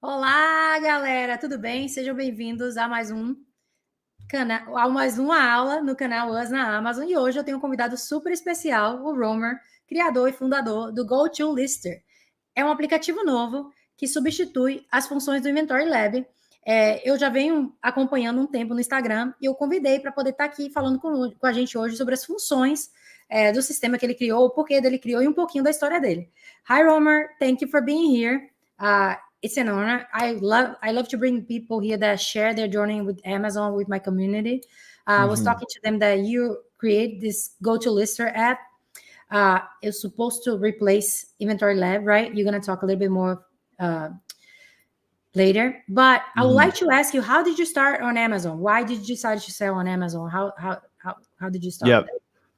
Olá, galera, tudo bem? Sejam bem-vindos a mais uma aula no canal Us na Amazon. E hoje eu tenho um convidado super especial, o Romer, criador e fundador do GoToLister. É um aplicativo novo que substitui as funções do Inventory Lab. Eu já venho acompanhando um tempo no Instagram e eu convidei para poder estar aqui falando com a gente hoje sobre as funções do sistema que ele criou, o porquê dele criou e um pouquinho da história dele. Hi, Romer. Thank you for being here. It's an honor. I love to bring people here that share their journey with Amazon, with my community. I was talking to them that you create this GoToLister app. It's supposed to replace Inventory Lab, right? You're going to talk a little bit more later. But I would like to ask you, how did you start on Amazon? Why did you decide to sell on Amazon? How did you start? Yep.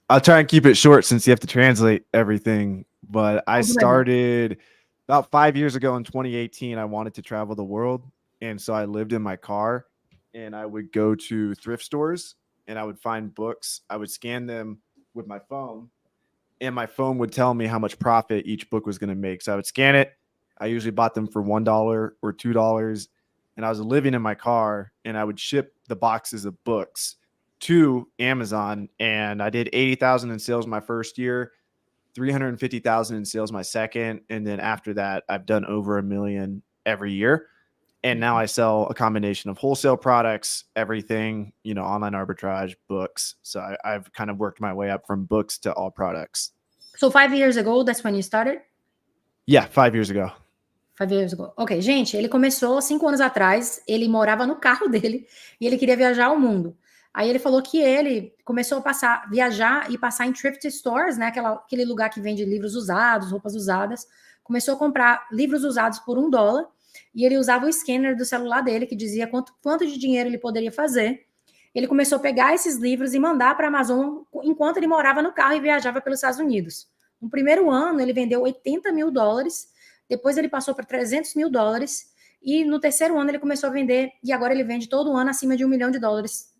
I'll try and keep it short since you have to translate everything. But I started about 5 years ago in 2018. I wanted to travel the world. And so I lived in my car and I would go to thrift stores and I would find books. I would scan them with my phone and my phone would tell me how much profit each book was going to make. So I would scan it. I usually bought them for $1 or $2. And I was living in my car and I would ship the boxes of books to Amazon. And I did 80,000 in sales my first year, 350,000 in sales my second. And then after that, I've done over $1 million every year. And now I sell a combination of wholesale products, everything, online arbitrage, books. So I've kind of worked my way up from books to all products. So 5 years ago, that's when you started? Yeah, 5 years ago. 5 years ago. Ok, gente, ele começou 5 anos atrás, ele morava no carro dele e ele queria viajar ao mundo. Aí ele falou que ele começou a viajar e passar em thrift stores, né? Aquele lugar que vende livros usados, roupas usadas. Começou a comprar livros usados por $1 e ele usava o scanner do celular dele que dizia quanto de dinheiro ele poderia fazer. Ele começou a pegar esses livros e mandar para a Amazon enquanto ele morava no carro e viajava pelos Estados Unidos. No primeiro ano, ele vendeu $80 mil, depois ele passou para $300 mil, e no terceiro ano ele começou a vender, e agora ele vende todo ano acima de $1 milhão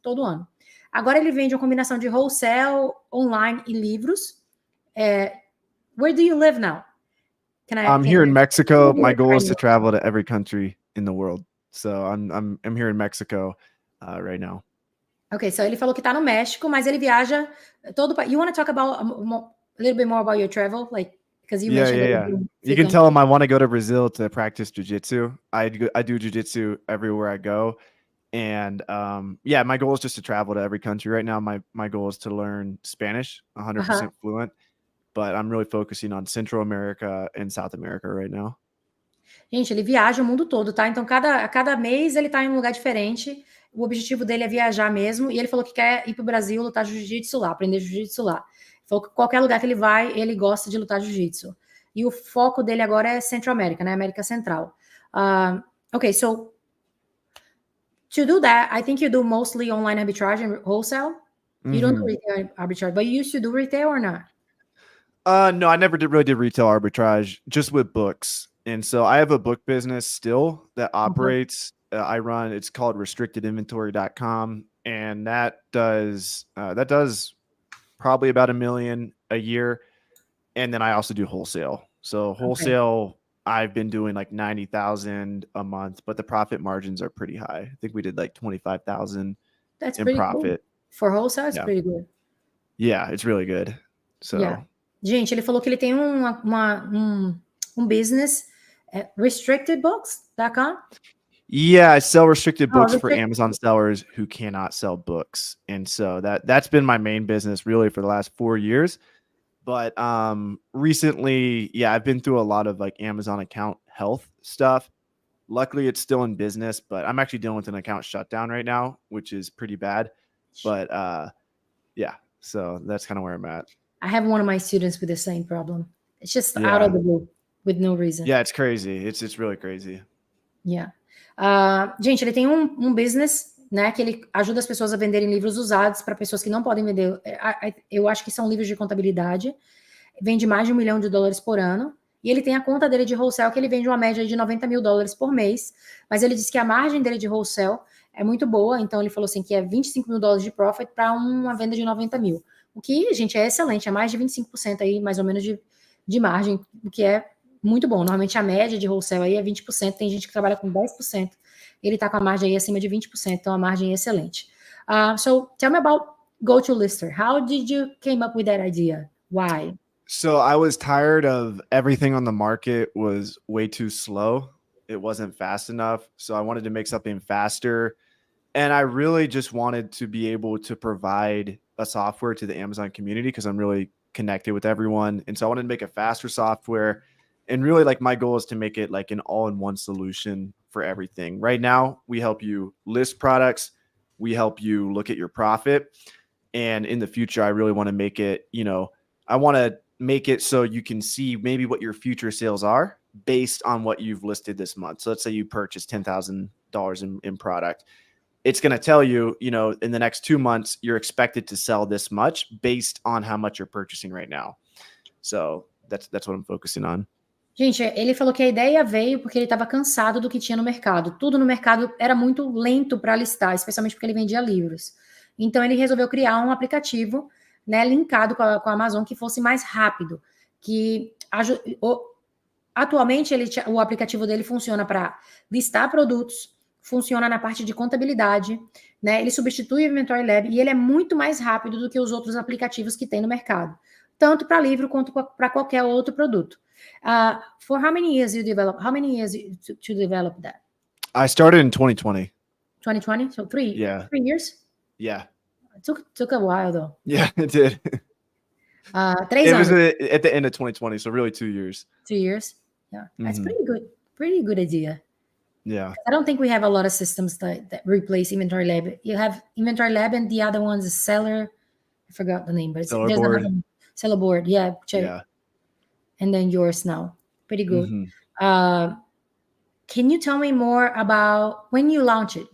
todo ano. Agora ele vende uma combinação de wholesale, online e livros. Where do you live now? I'm here in Mexico. My goal is to travel to every country in the world. So I'm here in Mexico right now. Ok, so ele falou que está no México, mas ele viaja todo. You want to talk about a little bit more about your travel, because you mentioned yeah. You can tell him I want to go to Brazil to practice jiu-jitsu. I do jiu-jitsu everywhere I go. And my goal is just to travel to every country. Right now, my goal is to learn Spanish, 100% fluent. But I'm really focusing on Central America and South America right now. Gente, ele viaja o mundo todo, tá? Então, cada mês ele tá em um lugar diferente. O objetivo dele é viajar mesmo. E ele falou que quer ir pro Brasil, lutar jiu-jitsu lá, aprender jiu-jitsu lá. Falou que qualquer lugar que ele vai, ele gosta de lutar jiu-jitsu. E o foco dele agora é Central America, né? América Central. Okay, so to do that, I think you do mostly online arbitrage and wholesale. You don't do retail arbitrage, but you used to do retail or not? No, I never really did retail arbitrage, just with books. And so I have a book business still that operates. I run, it's called restrictedinventory.com. And that does probably about $1 million a year. And then I also do wholesale. So wholesale, I've been doing like 90,000 a month, but the profit margins are pretty high. I think we did like 25,000 That's in pretty profit. Cool. For wholesale, it's pretty good. Yeah, it's really good. So, yeah. Gente, ele falou que ele tem business, restrictedbooks.com. Yeah, I sell restricted books for Amazon sellers who cannot sell books. And so that's been my main business really for the last 4 years. But recently, yeah, I've been through a lot of like Amazon account health stuff. Luckily, it's still in business, but I'm actually dealing with an account shutdown right now, which is pretty bad. But yeah, so that's kind of where I'm at. I have one of my students with the same problem. It's just out of the blue with no reason. Yeah, it's crazy. It's really crazy. Yeah. Gente, ele tem business, né, que ele ajuda as pessoas a venderem livros usados para pessoas que não podem vender. Eu acho que são livros de contabilidade. Vende mais de $1 milhão por ano. E ele tem a conta dele de wholesale, que ele vende uma média de $90 mil por mês. Mas ele disse que a margem dele de wholesale é muito boa. Então, ele falou assim que é $25 mil de profit para uma venda de 90 mil. O que, gente, é excelente. É mais de 25% aí, mais ou menos, de margem, o que é muito bom. Normalmente, a média de wholesale aí é 20%. Tem gente que trabalha com 10%. Ele está com a margem aí acima de 20%. Então, a margem é excelente. So, tell me about Go to Lister. How did you came up with that idea? Why? So I was tired of everything on the market was way too slow. It wasn't fast enough. So I wanted to make something faster. And I really just wanted to be able to provide a software to the Amazon community because I'm really connected with everyone. And so I wanted to make a faster software. And really, like, my goal is to make it like an all-in-one solution for everything. Right now, we help you list products. We help you look at your profit. And in the future, I really want to make it, I want to make it so you can see maybe what your future sales are based on what you've listed this month. So let's say you purchase $10,000 in product. It's going to tell you, in the next 2 months, you're expected to sell this much based on how much you're purchasing right now. So that's what I'm focusing on. Gente, ele falou que a ideia veio porque ele estava cansado do que tinha no mercado. Tudo no mercado era muito lento para listar, especialmente porque ele vendia livros. Então, ele resolveu criar um aplicativo, né, linkado com a Amazon, que fosse mais rápido. Atualmente, o aplicativo dele funciona para listar produtos, funciona na parte de contabilidade, né? Ele substitui o Inventory Lab e ele é muito mais rápido do que os outros aplicativos que tem no mercado, tanto para livro quanto para qualquer outro produto. For how many years you develop? How many years to develop that? I started in 2020. 2020, so 3 years. Yeah. It took a while though. Yeah, it did. 3 it anos. was at the end of 2020, so really 2 years. 2 years. Yeah, that's pretty good. Pretty good idea. Yeah. I don't think we have a lot of systems that replace Inventory Lab. You have Inventory Lab and the other one's is Seller. I forgot the name, but Seller Board. Seller Board. Yeah. Check. Yeah. And then yours now. Pretty good. Can you tell me more about when you launch it?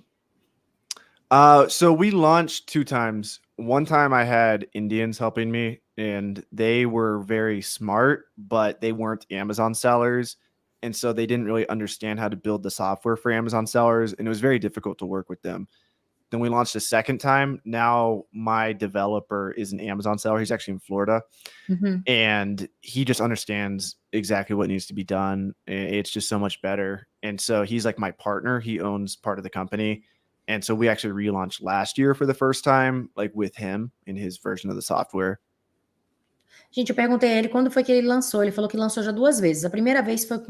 So we launched 2 times. One time I had Indians helping me, and they were very smart, but they weren't Amazon sellers. And so they didn't really understand how to build the software for Amazon sellers. And it was very difficult to work with them. Then we launched a second time. Now my developer is an Amazon seller. He's actually in Florida. And he just understands exactly what needs to be done. It's just so much better. And so he's like my partner. He owns part of the company. And so we actually relaunched last year for the first time, like with him in his version of the software. Gente, eu perguntei a ele quando foi que ele lançou. Ele falou que lançou já 2 vezes. A primeira vez foi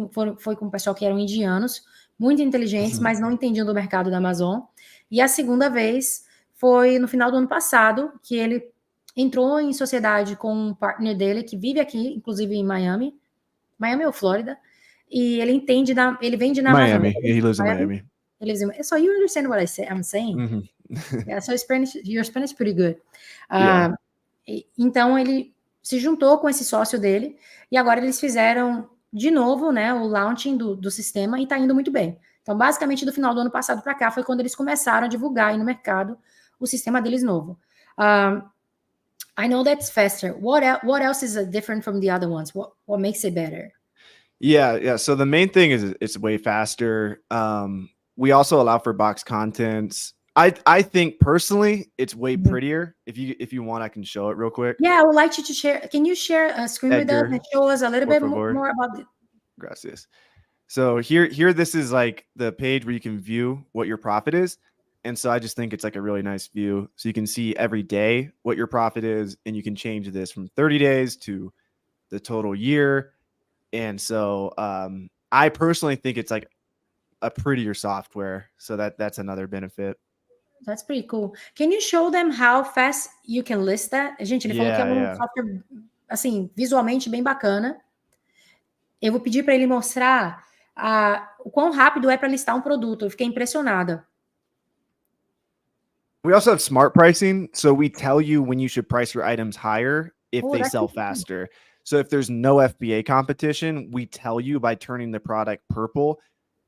com o pessoal que eram indianos, muito inteligentes, mas não entendiam do mercado da Amazon. E a segunda vez foi no final do ano passado, que ele entrou em sociedade com um partner dele, que vive aqui, inclusive em Miami. Miami ou Flórida. E ele ele vende na Miami. Amazon. He lives in Miami. He lives in, so you understand what I'm saying? Yeah, so your Spanish is pretty good. Yeah. Então, ele se juntou com esse sócio dele, e agora eles fizeram de novo, né, o launching do sistema, e tá indo muito bem. Então, basicamente, do final do ano passado para cá, foi quando eles começaram a divulgar aí no mercado o sistema deles novo. I know that's faster. What else is different from the other ones? What makes it better? Yeah. So the main thing is it's way faster. We also allow for box contents. I think personally it's way prettier. If you want, I can show it real quick. Yeah, I would like you to share. Can you share a screen with us and show us a little bit more about it? Gracias. So here, this is like the page where you can view what your profit is. And so I just think it's like a really nice view. So you can see every day what your profit is, and you can change this from 30 days to the total year. And so I personally think it's like a prettier software. So that's another benefit. That's pretty cool. Can you show them how fast you can list that? Gente, ele falou que é software, assim, visualmente bem bacana. Eu vou pedir para ele mostrar o quão rápido é para listar um produto. Eu fiquei impressionada. We also have smart pricing. So we tell you when you should price your items higher if they sell faster. So if there's no FBA competition, we tell you by turning the product purple,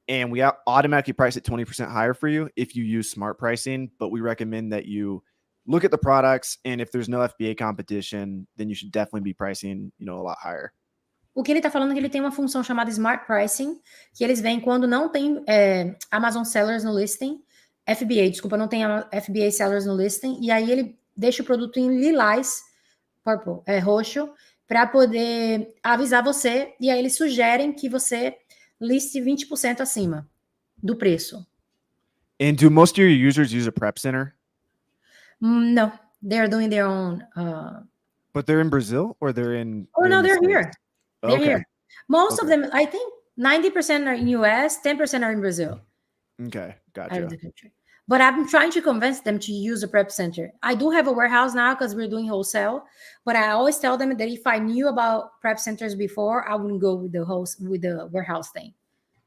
and we automatically price it 20% higher for you if you use smart pricing. But we recommend that you look at the products, and if there's no FBA competition, then you should definitely be pricing, a lot higher. O que ele está falando é que ele tem uma função chamada Smart Pricing, que eles veem quando não tem Amazon Sellers no listing, FBA, desculpa, não tem FBA Sellers no listing, e aí ele deixa o produto em lilás, purple, roxo, para poder avisar você, e aí eles sugerem que você liste 20% acima do preço. And do most of your users use a prep center? No, they're doing their own. But they're in Brazil, or they're in? Oh, no, they're here. They're Okay. here. Most of them, I think 90% are in US, 10% are in Brazil. Okay, gotcha. Out of the country. But I'm trying to convince them to use a prep center. I do have a warehouse now because we're doing wholesale, but I always tell them that if I knew about prep centers before, I wouldn't go with the warehouse thing.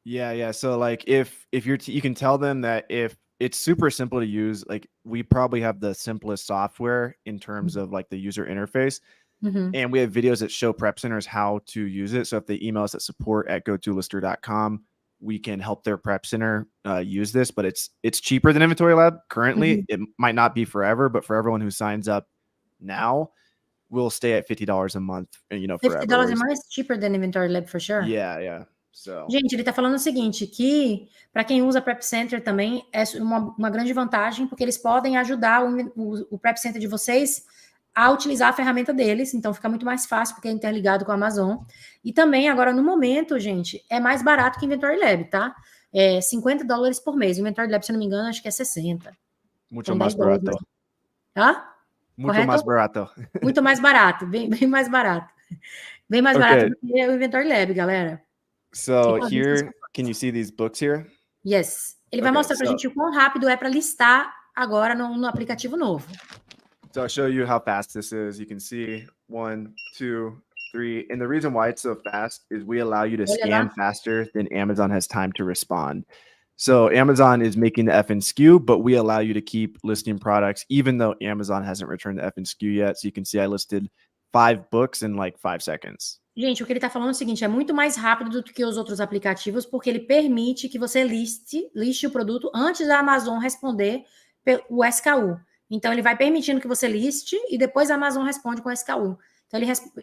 Yeah. So like if you can tell them that if it's super simple to use, like we probably have the simplest software in terms of like the user interface. And we have videos that show prep centers how to use it. So if they email us at support@gotolister.com, we can help their prep center use this, but it's cheaper than Inventory Lab currently. It might not be forever, but for everyone who signs up now, we'll stay at $50 a month, forever. $50 a month is cheaper than Inventory Lab for sure. Yeah. So. Gente, ele tá falando o seguinte, que para quem usa Prep Center também é uma grande vantagem, porque eles podem ajudar o Prep Center de vocês a utilizar a ferramenta deles, então fica muito mais fácil, porque é interligado com a Amazon. E também, agora, no momento, gente, é mais barato que Inventory Lab, tá? É $50 por mês. O Inventory Lab, se eu não me engano, acho que é 60. Muito mais barato. Muito mais barato. Muito mais barato, bem mais barato. Bem mais barato do que o Inventory Lab, galera. So here, can you see these books here? Yes. Ele vai mostrar pra gente o quão rápido é para listar agora no aplicativo novo. So I'll show you how fast this is. You can see 1, 2, 3. And the reason why it's so fast is we allow you to scan faster than Amazon has time to respond. So Amazon is making the FNSKU, but we allow you to keep listing products, even though Amazon hasn't returned the FNSKU yet. So you can see I listed 5 books in like 5 seconds. Gente, o que ele está falando é o seguinte, é muito mais rápido do que os outros aplicativos, porque ele permite que você liste o produto antes da Amazon responder o SKU. Então, ele vai permitindo que você liste e depois a Amazon responde com o SKU. Então,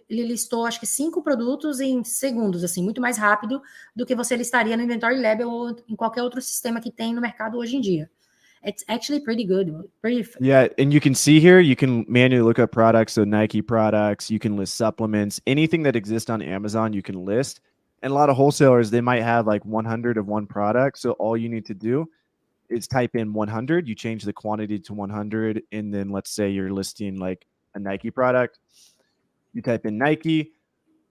ele listou, acho que 5 produtos em segundos, assim, muito mais rápido do que você listaria no Inventory Lab ou em qualquer outro sistema que tem no mercado hoje em dia. It's actually pretty good. Yeah, and you can see here, you can manually look up products, so Nike products, you can list supplements, anything that exists on Amazon, you can list. And a lot of wholesalers, they might have like 100 of one product, so all you need to do is type in 100, you change the quantity to 100, and then let's say you're listing like a Nike product, you type in Nike,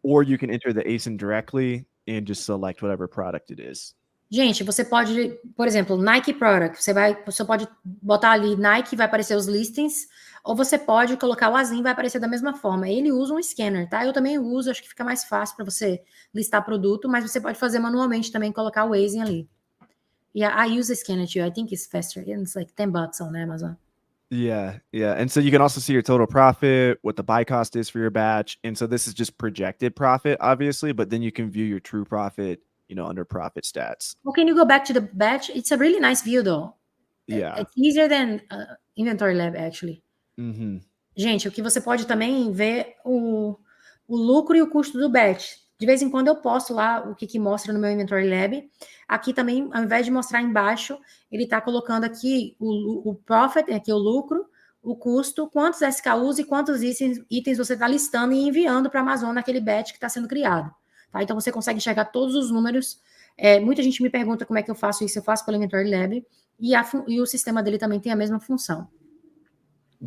or you can enter the ASIN directly and just select whatever product it is. Gente, você pode, por exemplo, Nike Product, você pode botar ali Nike, vai aparecer os listings, ou você pode colocar o ASIN, vai aparecer da mesma forma. Ele usa um scanner, tá? Eu também uso, acho que fica mais fácil para você listar produto, mas você pode fazer manualmente também, colocar o ASIN ali. Yeah, I use a scanner too. I think it's faster. It's like $10 on Amazon. Yeah. And so you can also see your total profit, what the buy cost is for your batch. And so this is just projected profit, obviously, but then you can view your true profit, under profit stats. Well, can you go back to the batch? It's a really nice view, though. Yeah. It's easier than Inventory Lab, actually. Gente, o que você pode também ver o lucro e o custo do batch. De vez em quando eu posto lá o que mostra no meu Inventory Lab. Aqui também, ao invés de mostrar embaixo, ele está colocando aqui o profit, aqui o lucro, o custo, quantos SKUs e quantos itens você está listando e enviando para a Amazon naquele batch que está sendo criado. Tá? Então, você consegue enxergar todos os números. Muita gente me pergunta como é que eu faço isso. Eu faço pelo Inventory Lab. E o sistema dele também tem a mesma função.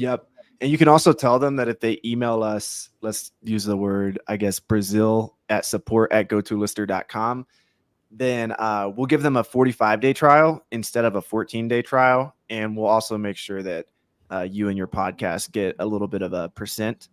Yep. And you can also tell them that if they email us, let's use the word, I guess, Brazil at support@gotolister.com, then we'll give them a 45-day trial instead of a 14-day trial. And we'll also make sure that you and your podcast get a little bit of a percent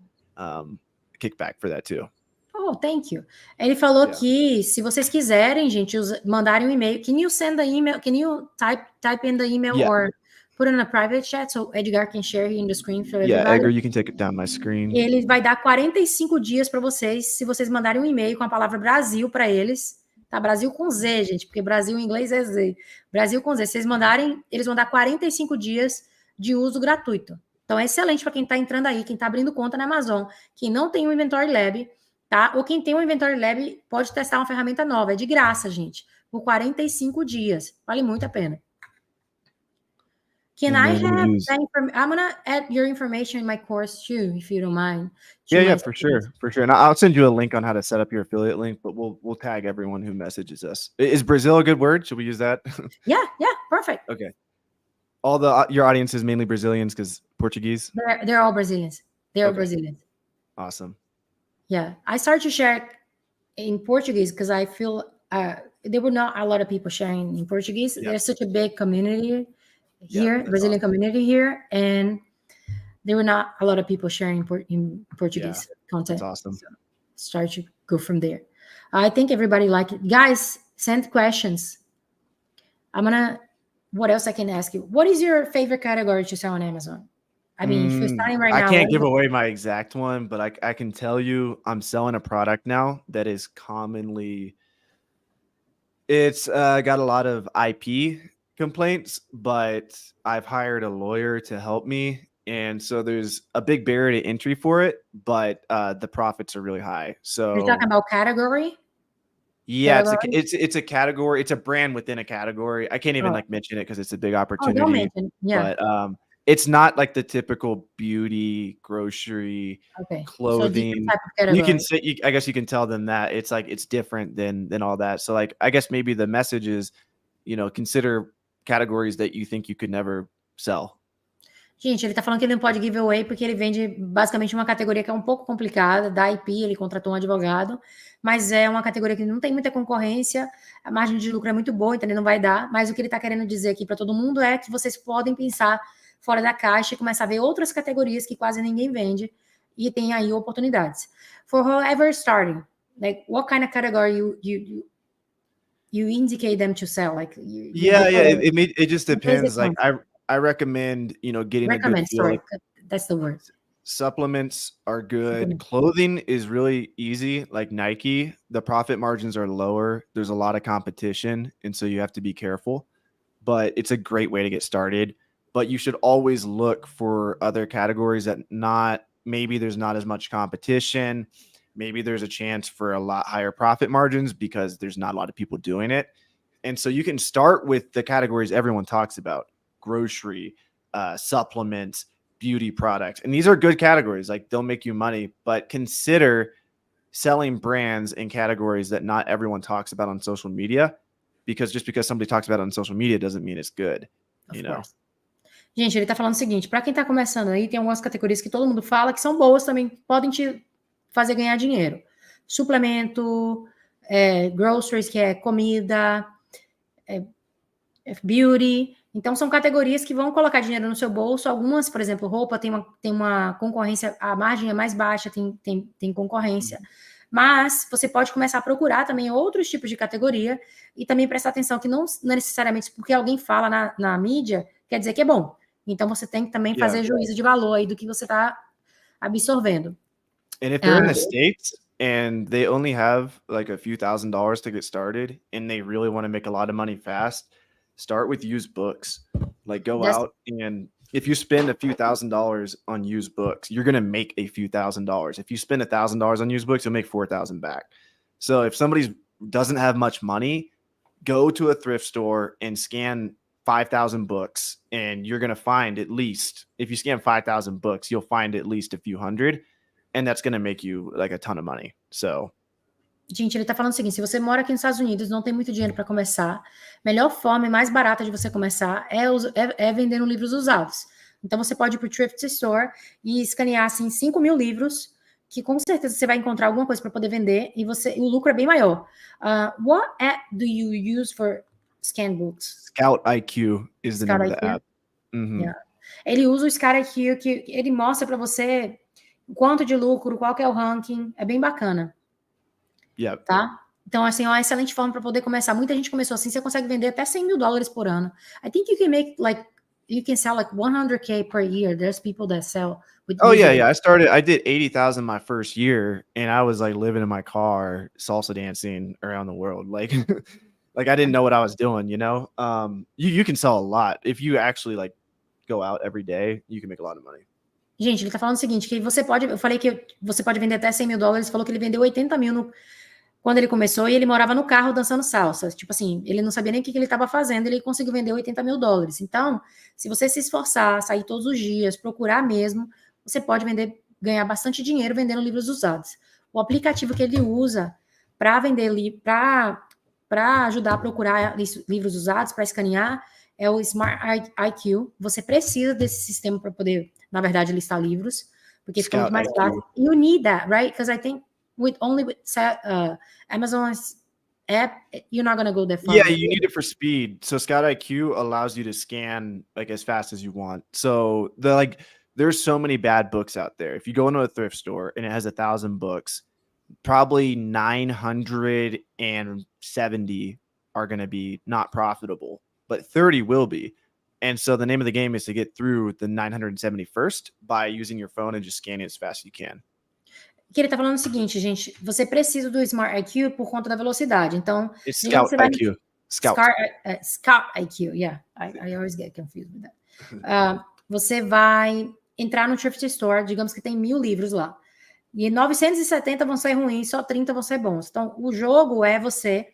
kickback for that too. Oh, thank you. Ele falou que se vocês quiserem, gente, mandarem um e-mail. Can you send the email? Can you type in the email or put in a private chat so Edgar can share here in the screen for everybody? Yeah, Edgar, you can take it down my screen. Ele vai dar 45 dias para vocês, se vocês mandarem um e-mail com a palavra Brasil para eles. Tá? Brasil com Z, gente, porque Brasil em inglês é Z. Brasil com Z. Se vocês mandarem, eles vão dar 45 dias de uso gratuito. Então é excelente para quem está entrando aí, quem está abrindo conta na Amazon, quem não tem um Inventory Lab, tá? Ou quem tem um Inventory Lab pode testar uma ferramenta nova. É de graça, gente. Por 45 dias. Vale muito a pena. Can I have that information? I'm going to add your information in my course too, if you don't mind. Yeah, for sure. And I'll send you a link on how to set up your affiliate link, but we'll tag everyone who messages us. Is Brazil a good word? Should we use that? Yeah, perfect. Okay. All your audience is mainly Brazilians because Portuguese? They're all Brazilians. They're all Brazilians. Awesome. Yeah. I started to share in Portuguese because I feel there were not a lot of people sharing in Portuguese. There's such a big community here, Brazilian community here, and there were not a lot of people sharing in Portuguese content. That's awesome. So start to go from there. I think everybody liked it. Guys, send questions. What else I can ask you? What is your favorite category to sell on Amazon? I mean, if you're starting right now. I can't give away my exact one, but I can tell you I'm selling a product now that is commonly, it's got a lot of IP complaints, but I've hired a lawyer to help me. And so there's a big barrier to entry for it, but the profits are really high. So you're talking about category? Yeah, it's a category. It's a brand within a category. I can't even mention it because it's a big opportunity. Don't mention. Yeah. But it's not like the typical beauty, grocery, clothing. So you can say, I guess you can tell them that it's like it's different than all that. So like I guess maybe the message is, consider categories that you think you could never sell. Gente, ele tá falando que ele não pode giveaway porque ele vende basicamente uma categoria que é um pouco complicada, da IP, ele contratou um advogado, mas é uma categoria que não tem muita concorrência, a margem de lucro é muito boa, então ele não vai dar, mas o que ele tá querendo dizer aqui para todo mundo é que vocês podem pensar fora da caixa e começar a ver outras categorias que quase ninguém vende e tem aí oportunidades. For whoever starting, like what kind of category you indicate them to sell? Like it just depends. Like I recommend, getting a good feel. That's the word. Supplements are good. Clothing is really easy. Like Nike, the profit margins are lower. There's a lot of competition, and so you have to be careful. But it's a great way to get started. But you should always look for other categories that maybe there's not as much competition. Maybe there's a chance for a lot higher profit margins because there's not a lot of people doing it. And so you can start with the categories everyone talks about. Grocery, supplements, beauty products. And these are good categories. Like they'll make you money, but consider selling brands in categories that not everyone talks about on social media, because just because somebody talks about it on social media doesn't mean it's good. Gente, ele tá falando o seguinte, para quem tá começando aí, tem algumas categorias que todo mundo fala que são boas também, podem te fazer ganhar dinheiro. Suplemento, groceries, que é comida, beauty. Então, são categorias que vão colocar dinheiro no seu bolso. Algumas, por exemplo, roupa tem uma concorrência, a margem é mais baixa, tem concorrência. Mas você pode começar a procurar também outros tipos de categoria e também prestar atenção que não necessariamente porque alguém fala na mídia, quer dizer que é bom. Então, você tem que também fazer juízo de valor aí do que você está absorvendo. And if they're in the States and they only have like a few $1,000s to get started and they really want to make a lot of money fast, start with used books. Like go out and if you spend a few $1,000s on used books, you're going to make a few $1,000s. If you spend $1,000 on used books, you'll make $4,000 back. So if somebody doesn't have much money, go to a thrift store and scan 5,000 books, and you're going to find at least, if you scan 5,000 books, you'll find at least a few hundred, and that's going to make you like a ton of money. So Gente, ele tá falando o seguinte, se você mora aqui nos Estados Unidos, não tem muito dinheiro para começar, melhor forma e mais barata de você começar é vendendo livros usados. Então, você pode ir para o Thrift Store e escanear, assim, 5.000 livros, que com certeza você vai encontrar alguma coisa para poder vender, e o lucro é bem maior. What app do you use for scan books? Scout IQ is the name of the app. Yeah. Ele usa o Scout IQ, que ele mostra para você o quanto de lucro, qual que é o ranking, é bem bacana. Yep. Tá? Então, assim, é uma excelente forma para poder começar. Muita gente começou assim, você consegue vender até $100,000 por ano. I think you can make, like, you can sell like 100K per year. There's people that sell with yeah. I did 80,000 my first year, and I was like living in my car, salsa dancing around the world. Like, like I didn't know what I was doing, you know? You can sell a lot. If you actually like go out every day, you can make a lot of money. Gente, ele tá falando o seguinte, que você pode, eu falei que você pode vender até $100,000, falou que ele vendeu 80 mil quando ele começou, e ele morava no carro dançando salsa. Tipo assim, ele não sabia nem o que ele estava fazendo, ele conseguiu vender $80 mil. Então, se você se esforçar, sair todos os dias, procurar mesmo, você pode ganhar bastante dinheiro vendendo livros usados. O aplicativo que ele usa para vender, para ajudar a procurar livros usados, para escanear, é o Smart IQ. Você precisa desse sistema para poder, na verdade, listar livros, porque fica muito mais fácil. You need that, right? Because I think with Amazon's app, you're not going to go that far. Yeah, you need it for speed. So Scout IQ allows you to scan like as fast as you want. So there's so many bad books out there. If you go into a thrift store and it has 1,000 books, probably 970 are going to be not profitable, but 30 will be. And so the name of the game is to get through the 971st by using your phone and just scanning as fast as you can. Que ele tá falando o seguinte, gente, você precisa do Smart IQ por conta da velocidade. Então, Scout IQ. Scout IQ, yeah. I always get confused with that. Você vai entrar no Thrift Store, digamos que tem 1.000 livros lá. E 970 vão ser ruins, só 30 vão ser bons. Então, o jogo é você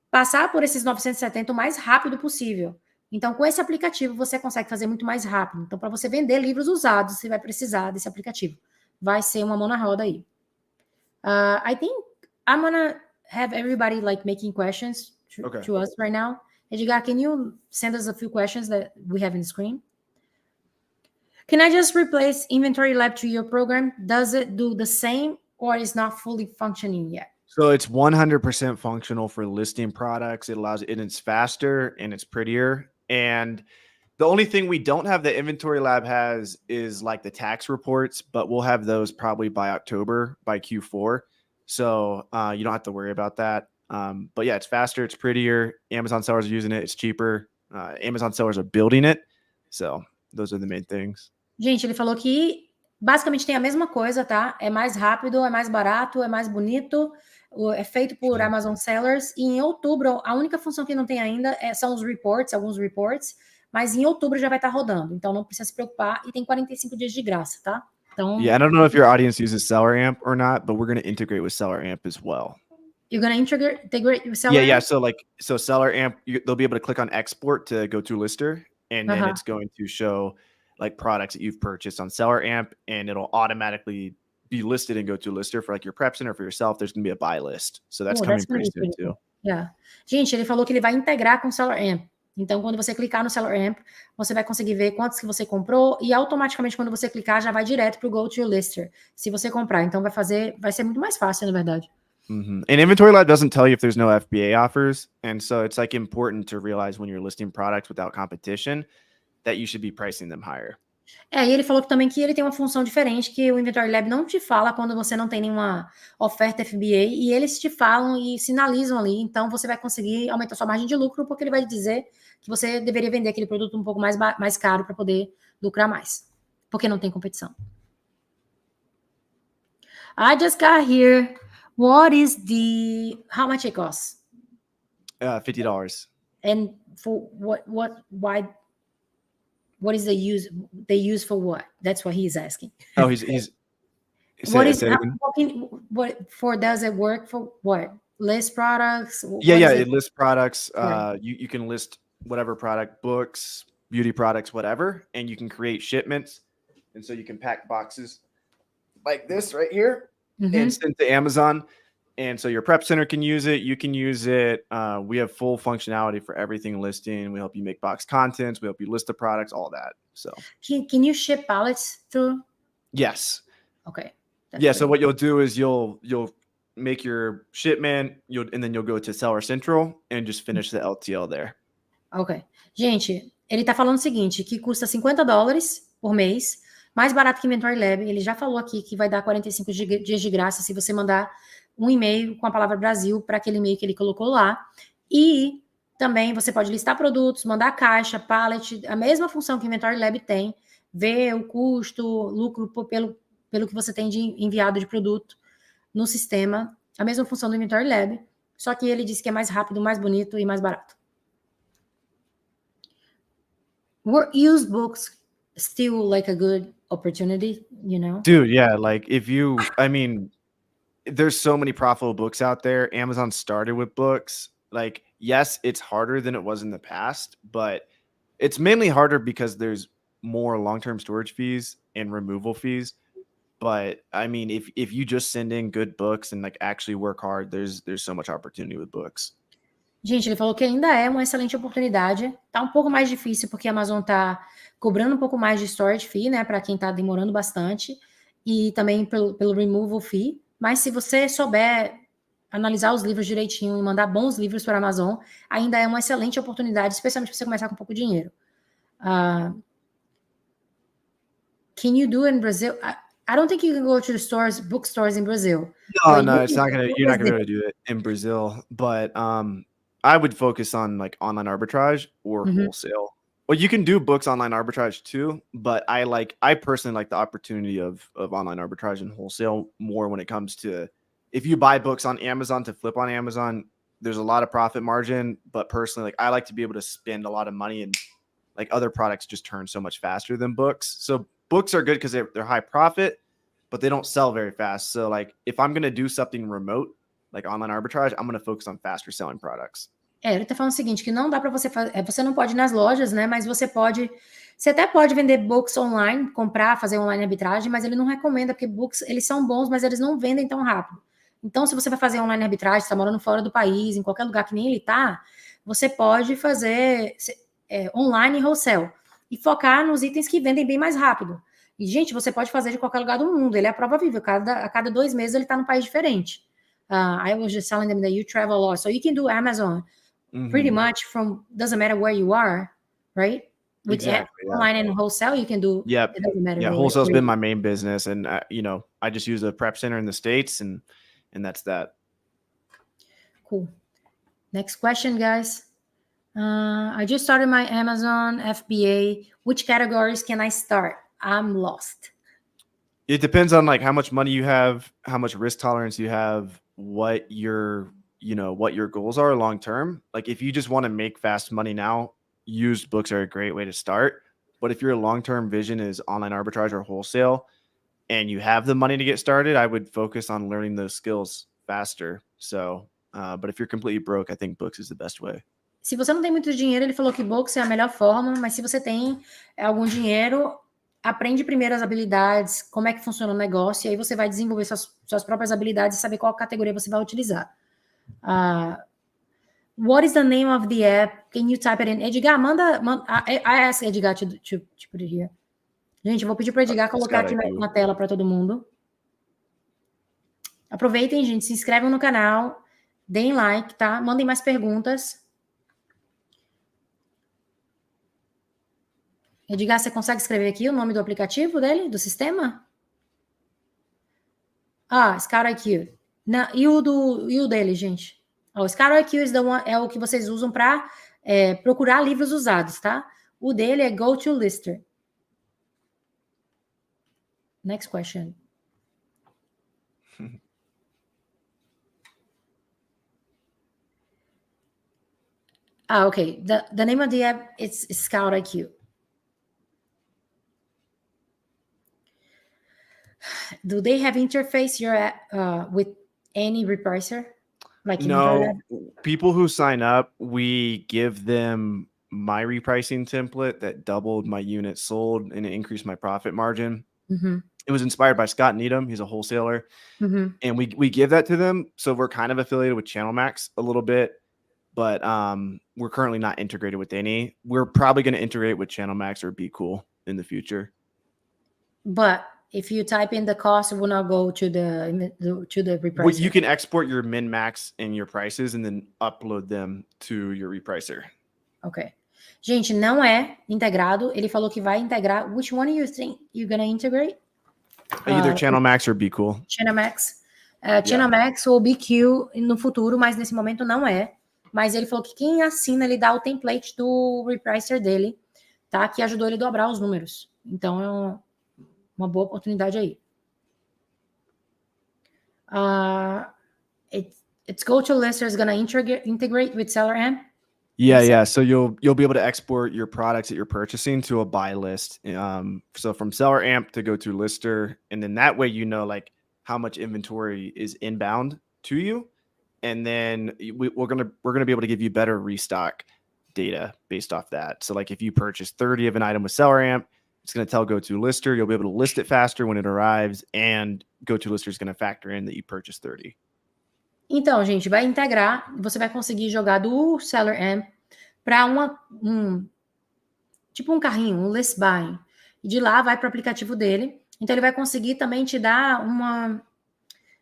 passar por esses 970 o mais rápido possível. Então, com esse aplicativo, você consegue fazer muito mais rápido. Então, para você vender livros usados, você vai precisar desse aplicativo. Vai ser uma mão na roda aí. I think I'm gonna have everybody like making questions to us right now. Edgar, can you send us a few questions that we have in the screen? Can I just replace Inventory Lab to your program? Does it do the same or is not fully functioning yet? So it's 100% functional for listing products. It allows it, and it's faster and it's prettier. And the only thing we don't have that Inventory Lab has is like the tax reports, but we'll have those probably by October, by Q4. So you don't have to worry about that. But yeah, it's faster, it's prettier. Amazon sellers are using it, it's cheaper. Amazon sellers are building it. So those are the main things. Gente, ele falou que basicamente tem a mesma coisa, tá? É mais rápido, é mais barato, é mais bonito. É feito por Amazon sellers. E em outubro, a única função que não tem ainda são os reports, alguns reports. Mas em outubro já vai estar rodando, então não precisa se preocupar, e tem 45 dias de graça, tá? Então, yeah, I don't know if your audience uses Seller Amp or not, but we're going to integrate with Seller Amp as well. You're going to integrate with Seller Amp? Yeah. So Seller Amp, they'll be able to click on export to go to Lister, and then it's going to show like products that you've purchased on Seller Amp, and it'll automatically be listed and go to Lister for like your prep center for yourself. There's going to be a buy list, so that's coming pretty soon too. Yeah. Gente, ele falou que ele vai integrar com Seller Amp. Então, quando você clicar no Seller Amp, você vai conseguir ver quantos que você comprou e automaticamente, quando você clicar, já vai direto para o Go to Your Lister, se você comprar. Então, vai ser muito mais fácil, na verdade. And Inventory Lab doesn't tell you if there's no FBA offers. And so it's like important to realize when you're listing products without competition that you should be pricing them higher. E ele falou também que ele tem uma função diferente, que o Inventory Lab não te fala quando você não tem nenhuma oferta FBA, e eles te falam e sinalizam ali, então você vai conseguir aumentar sua margem de lucro, porque ele vai dizer que você deveria vender aquele produto um pouco mais caro para poder lucrar mais, porque não tem competição. I just got here. What is how much it costs? $50. And for what is the use? They use for what? That's what he's asking. Oh, he's What is for does it work for what? List products? Yeah, it lists products. You can list whatever product, books, beauty products, whatever, and you can create shipments. And so you can pack boxes like this right here and send to Amazon. And so your prep center can use it. You can use it. We have full functionality for everything listing. We help you make box contents. We help you list the products, all that. So can you ship pallets through? Yes. Okay. Yeah. So what you'll do is you'll make your shipment, and then you'll go to Seller Central and just finish the LTL there. Ok. Gente, ele tá falando o seguinte, que custa $50 por mês, mais barato que Inventory Lab. Ele já falou aqui que vai dar 45 dias de graça se você mandar um e-mail com a palavra Brasil para aquele e-mail que ele colocou lá. E também você pode listar produtos, mandar caixa, pallet, a mesma função que o Inventory Lab tem, ver o custo, lucro pelo que você tem de enviado de produto no sistema, a mesma função do Inventory Lab, só que ele disse que é mais rápido, mais bonito e mais barato. Were used books still like a good opportunity, you know? Dude, yeah, like I mean, there's so many profitable books out there. Amazon started with books. Like, yes, it's harder than it was in the past, but it's mainly harder because there's more long-term storage fees and removal fees. But I mean, if you just send in good books and like actually work hard, there's so much opportunity with books. Gente, ele falou que ainda é uma excelente oportunidade. Tá um pouco mais difícil porque a Amazon tá cobrando um pouco mais de storage fee, né, para quem tá demorando bastante, e também pelo removal fee. Mas se você souber analisar os livros direitinho e mandar bons livros para a Amazon, ainda é uma excelente oportunidade, especialmente se você começar com pouco dinheiro. Can you do in Brazil? I don't think you can go to the bookstores in Brazil. No, you're not gonna be able to do it in Brazil. But I would focus on like online arbitrage or wholesale. Well, you can do books online arbitrage too, but I personally like the opportunity of online arbitrage and wholesale more when it comes to if you buy books on Amazon to flip on Amazon, there's a lot of profit margin. But personally, like I like to be able to spend a lot of money, and like other products just turn so much faster than books. So books are good because they're high profit, but they don't sell very fast. So like if I'm going to do something remote, like online arbitrage, I'm going to focus on faster selling products. Ele tá falando o seguinte, que não dá para você fazer, você não pode ir nas lojas, né, mas você até pode vender books online, comprar, fazer online arbitragem, mas ele não recomenda, porque books, eles são bons, mas eles não vendem tão rápido. Então, se você vai fazer online arbitragem, está morando fora do país, em qualquer lugar que nem ele tá, você pode fazer online e wholesale, e focar nos itens que vendem bem mais rápido. E, gente, você pode fazer de qualquer lugar do mundo, ele é a prova viva, a cada 2 meses ele tá num país diferente. I was just telling them that you travel a lot, so you can do Amazon pretty much doesn't matter where you are, right? With exactly, online and wholesale, you can do. Yep. It doesn't matter. Yeah, wholesale's been my main business, and I just use a prep center in the States, and that's that. Cool. Next question, guys. I just started my Amazon FBA. Which categories can I start? I'm lost. It depends on like how much money you have, how much risk tolerance you have, what your goals are long term. Like if you just want to make fast money now, used books are a great way to start. But if your long-term vision is online arbitrage or wholesale and you have the money to get started, I would focus on learning those skills faster. So, but if you're completely broke, I think books is the best way. Se você não tem muito dinheiro, ele falou que books é a melhor forma, mas se você tem algum dinheiro, aprende primeiro as habilidades, como é que funciona o negócio, e aí você vai desenvolver suas próprias habilidades e saber qual categoria você vai utilizar. What is the name of the app? Can you type it in? Edgar, manda I ask Edgar to put it here. Gente, eu vou pedir para o Edgar colocar aqui na tela para todo mundo. Aproveitem, gente, se inscrevam no canal, deem like, tá? Mandem mais perguntas. Edgar, você consegue escrever aqui o nome do aplicativo dele, do sistema? Scout IQ. E o dele, gente? O Sara Quartarolli é o que vocês usam para procurar livros usados, tá? O dele é Go to Lister. Next question. Okay. The name of the app is Scout IQ. Do they have interface with any repricer? Like no, people who sign up, we give them my repricing template that doubled my units sold and it increased my profit margin. It was inspired by Scott Needham. He's a wholesaler. And we give that to them. So we're kind of affiliated with Channel Max a little bit, but we're currently not integrated with any. We're probably going to integrate with Channel Max or Be Cool in the future. But if you type in the cost, it will not go to the repricer. Well, you can export your min max and your prices and then upload them to your repricer. Ok. Gente, não é integrado. Ele falou que vai integrar. Which one do you think you're going to integrate? Either Channel Max or Be Cool. Channel Max. Channel Max ou BQ no futuro, mas nesse momento não é. Mas ele falou que quem assina, ele dá o template do repricer dele, tá? Que ajudou ele a dobrar os números. Então, é uma boa oportunidade aí. It's GoToLister is going to integrate with Seller Amp. Yeah. So you'll be able to export your products that you're purchasing to a buy list. So from Seller Amp to GoToLister, and then that way you know like how much inventory is inbound to you, and then we're gonna be able to give you better restock data based off that. So like if you purchase 30 of an item with Seller Amp, it's going to tell GoToLister. You'll be able to list it faster when it arrives, and GoToLister is going to factor in that you purchased 30. Então, gente, vai integrar. Você vai conseguir jogar do Seller Amp para tipo um carrinho, um list buying. E de lá vai para o aplicativo dele. Então, ele vai conseguir também te dar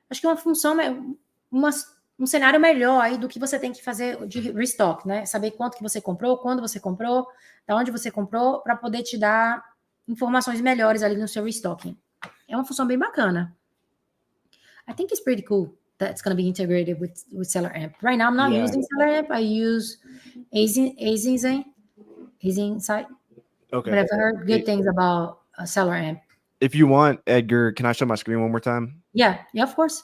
acho que uma função, um cenário melhor aí do que você tem que fazer de restock, né? Saber quanto que você comprou, quando você comprou, da onde você comprou, para poder te dar informações melhores ali no seu restocking. É uma função bem bacana. I think it's pretty cool that's going to be integrated with Seller Amp. Right now, I'm not using Seller Amp. I use Azinsight. Okay. But I've heard good things about Seller Amp. If you want, Edgar, can I show my screen one more time? Yeah, of course.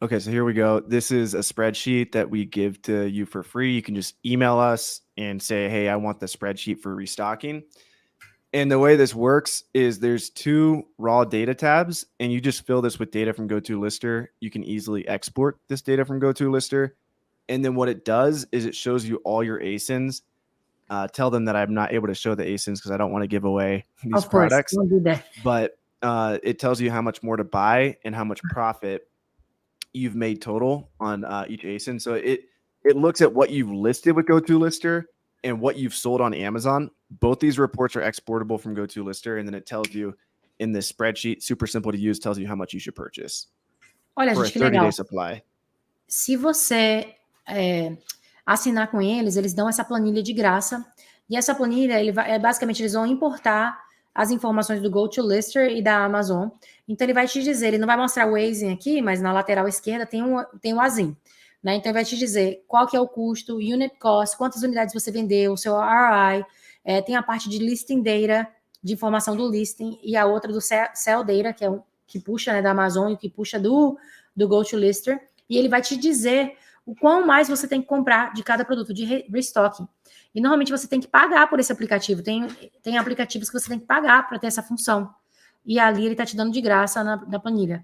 Okay, so here we go. This is a spreadsheet that we give to you for free. You can just email us and say, hey, I want the spreadsheet for restocking. And the way this works is there's 2 raw data tabs, and you just fill this with data from GoToLister. You can easily export this data from GoToLister. And then what it does is it shows you all your ASINs. Tell them that I'm not able to show the ASINs because I don't want to give away these products. Don't do that. But it tells you how much more to buy and how much profit you've made total on each ASIN. So it looks at what you've listed with GoToLister and what you've sold on Amazon. Both these reports are exportable from GoToLister, and then it tells you in this spreadsheet, super simple to use, tells you how much you should purchase. Olha, for gente, que a 30-day legal. supply. Se você assinar com eles dão essa planilha de graça. E essa planilha, basicamente, eles vão importar as informações do GoToLister e da Amazon. Então, ele vai te dizer, ele não vai mostrar o ASIN aqui, mas na lateral esquerda tem o ASIN. Né? Então, ele vai te dizer qual que é o custo, unit cost, quantas unidades você vendeu, o seu ROI, tem a parte de listing data, de informação do listing, e a outra do sell data, que é o que puxa, né, da Amazon e que puxa do GoToLister. E ele vai te dizer o quão mais você tem que comprar de cada produto de restocking. E normalmente você tem que pagar por esse aplicativo. Tem aplicativos que você tem que pagar para ter essa função. E ali ele está te dando de graça na planilha.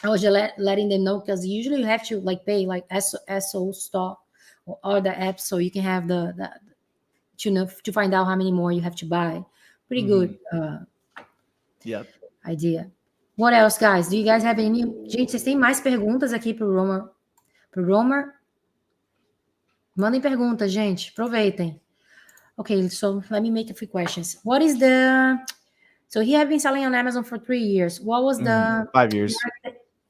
I was just letting them know because usually you have to like pay like SO Store or the app so you can have to find out how many more you have to buy. Pretty good idea. What else, guys? Do you guys have any? Gente, vocês têm mais perguntas aqui pro Romer? Mandem perguntas, gente. Aproveitem. Okay, so let me make a few questions. What is so he had been selling on Amazon for 3 years. What was the 5 years.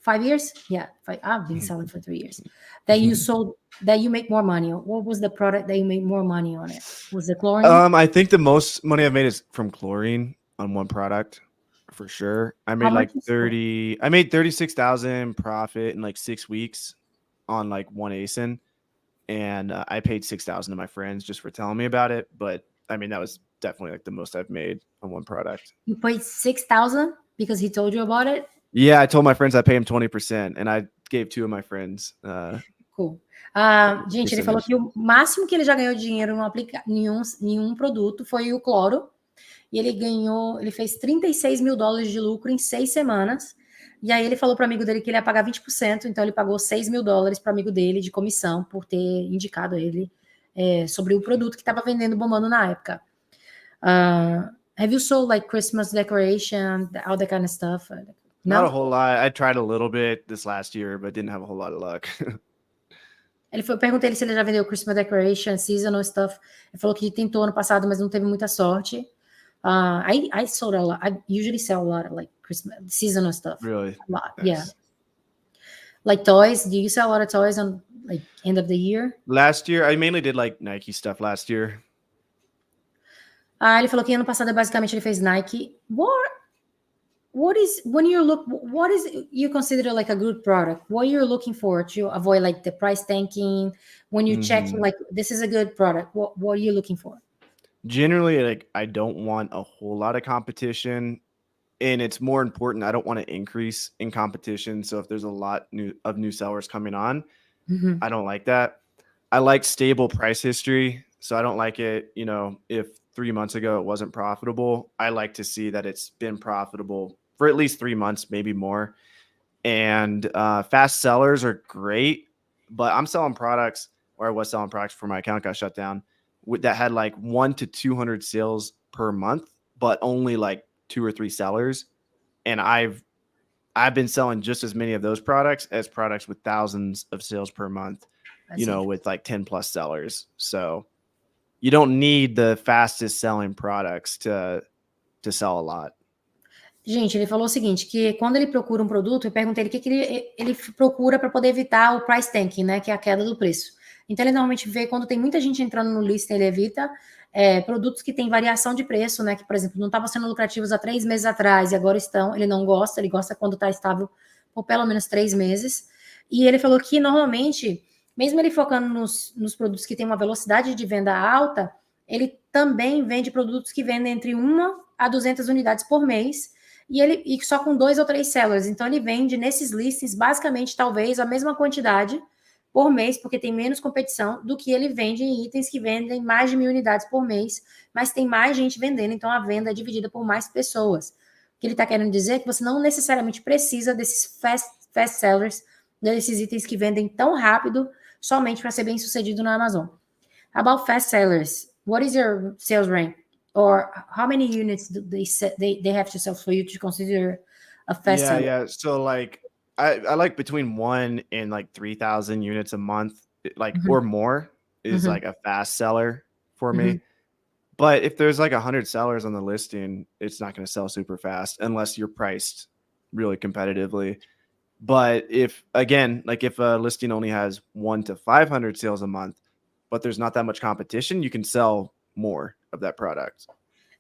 5 years? Yeah, I've been selling for 3 years. That you sold, that you make more money. What was the product that you made more money on it? Was it chlorine? I think the most money I've made is from chlorine on one product, for sure. I made like 30. I made 36,000 profit in like 6 weeks on like one ASIN, and I paid 6,000 to my friends just for telling me about it. But I mean, that was definitely like the most I've made on one product. You paid 6,000 because he told you about it? Yeah, I told my friends I pay him 20%, and I gave 2 of my friends. Cool. Gente, ele falou que o máximo que ele já ganhou dinheiro em um produto foi o cloro. E ele fez $36 mil de lucro em 6 semanas. E aí ele falou para o amigo dele que ele ia pagar 20%, então ele pagou $6 mil para o amigo dele de comissão por ter indicado ele sobre o produto que estava vendendo, bombando na época. Have you sold like Christmas decoration, all that kind of stuff? Not a whole lot. I tried a little bit this last year, but didn't have a whole lot of luck. Eu perguntei se ele já vendeu Christmas decoration, seasonal stuff. Ele falou que tentou ano passado, mas não teve muita sorte. I sold a lot. I usually sell a lot of like Christmas seasonal stuff. Really? A lot, Nice. yeah. Like toys. Do you sell a lot of toys on like end of the year? Last year, I mainly did like Nike stuff last year. Ele falou que ano passado basicamente ele fez Nike. What is you consider like a good product? What you're looking for to avoid like the price tanking? When you check like this is a good product, what are you looking for? Generally, like I don't want a whole lot of competition, and it's more important. I don't want to increase in competition. So if there's a lot of new sellers coming on, I don't like that. I like stable price history. So I don't like it, you know, if 3 months ago it wasn't profitable. I like to see that it's been profitable for at least 3 months, maybe more. And fast sellers are great, but I'm selling products, or I was selling products before my account got shut down, that had like 1 to 200 sales per month, but only like 2 or 3 sellers. And I've been selling just as many of those products as products with thousands of sales per month, you know, with like 10 plus sellers. So you don't need the fastest selling products to sell a lot. Gente, ele falou o seguinte, que quando ele procura um produto, eu perguntei ele o que ele procura para poder evitar o price tanking, né, que é a queda do preço. Então ele normalmente vê quando tem muita gente entrando no listing, ele evita produtos que têm variação de preço, né, que, por exemplo, não estavam sendo lucrativos há 3 meses atrás e agora estão, ele não gosta, ele gosta quando está estável por pelo menos 3 meses. E ele falou que normalmente, mesmo ele focando nos produtos que têm uma velocidade de venda alta, ele também vende produtos que vendem entre 1 a 200 unidades por mês, e só com 2 ou 3 sellers. Então ele vende nesses listings basicamente talvez a mesma quantidade por mês, porque tem menos competição do que ele vende em itens que vendem mais de 1.000 unidades por mês, mas tem mais gente vendendo, então a venda é dividida por mais pessoas. O que ele está querendo dizer é que você não necessariamente precisa desses fast sellers, desses itens que vendem tão rápido, somente para ser bem sucedido na Amazon. About fast sellers, what is your sales rank? Or how many units do they have to sell for you to consider a fast seller? Yeah. So like I like between 1 and like 3,000 units a month, like or more is like a fast seller for me. But if there's like 100 sellers on the listing, it's not going to sell super fast unless you're priced really competitively. But if again, like if a listing only has 1 to 500 sales a month, but there's not that much competition, you can sell more of that product.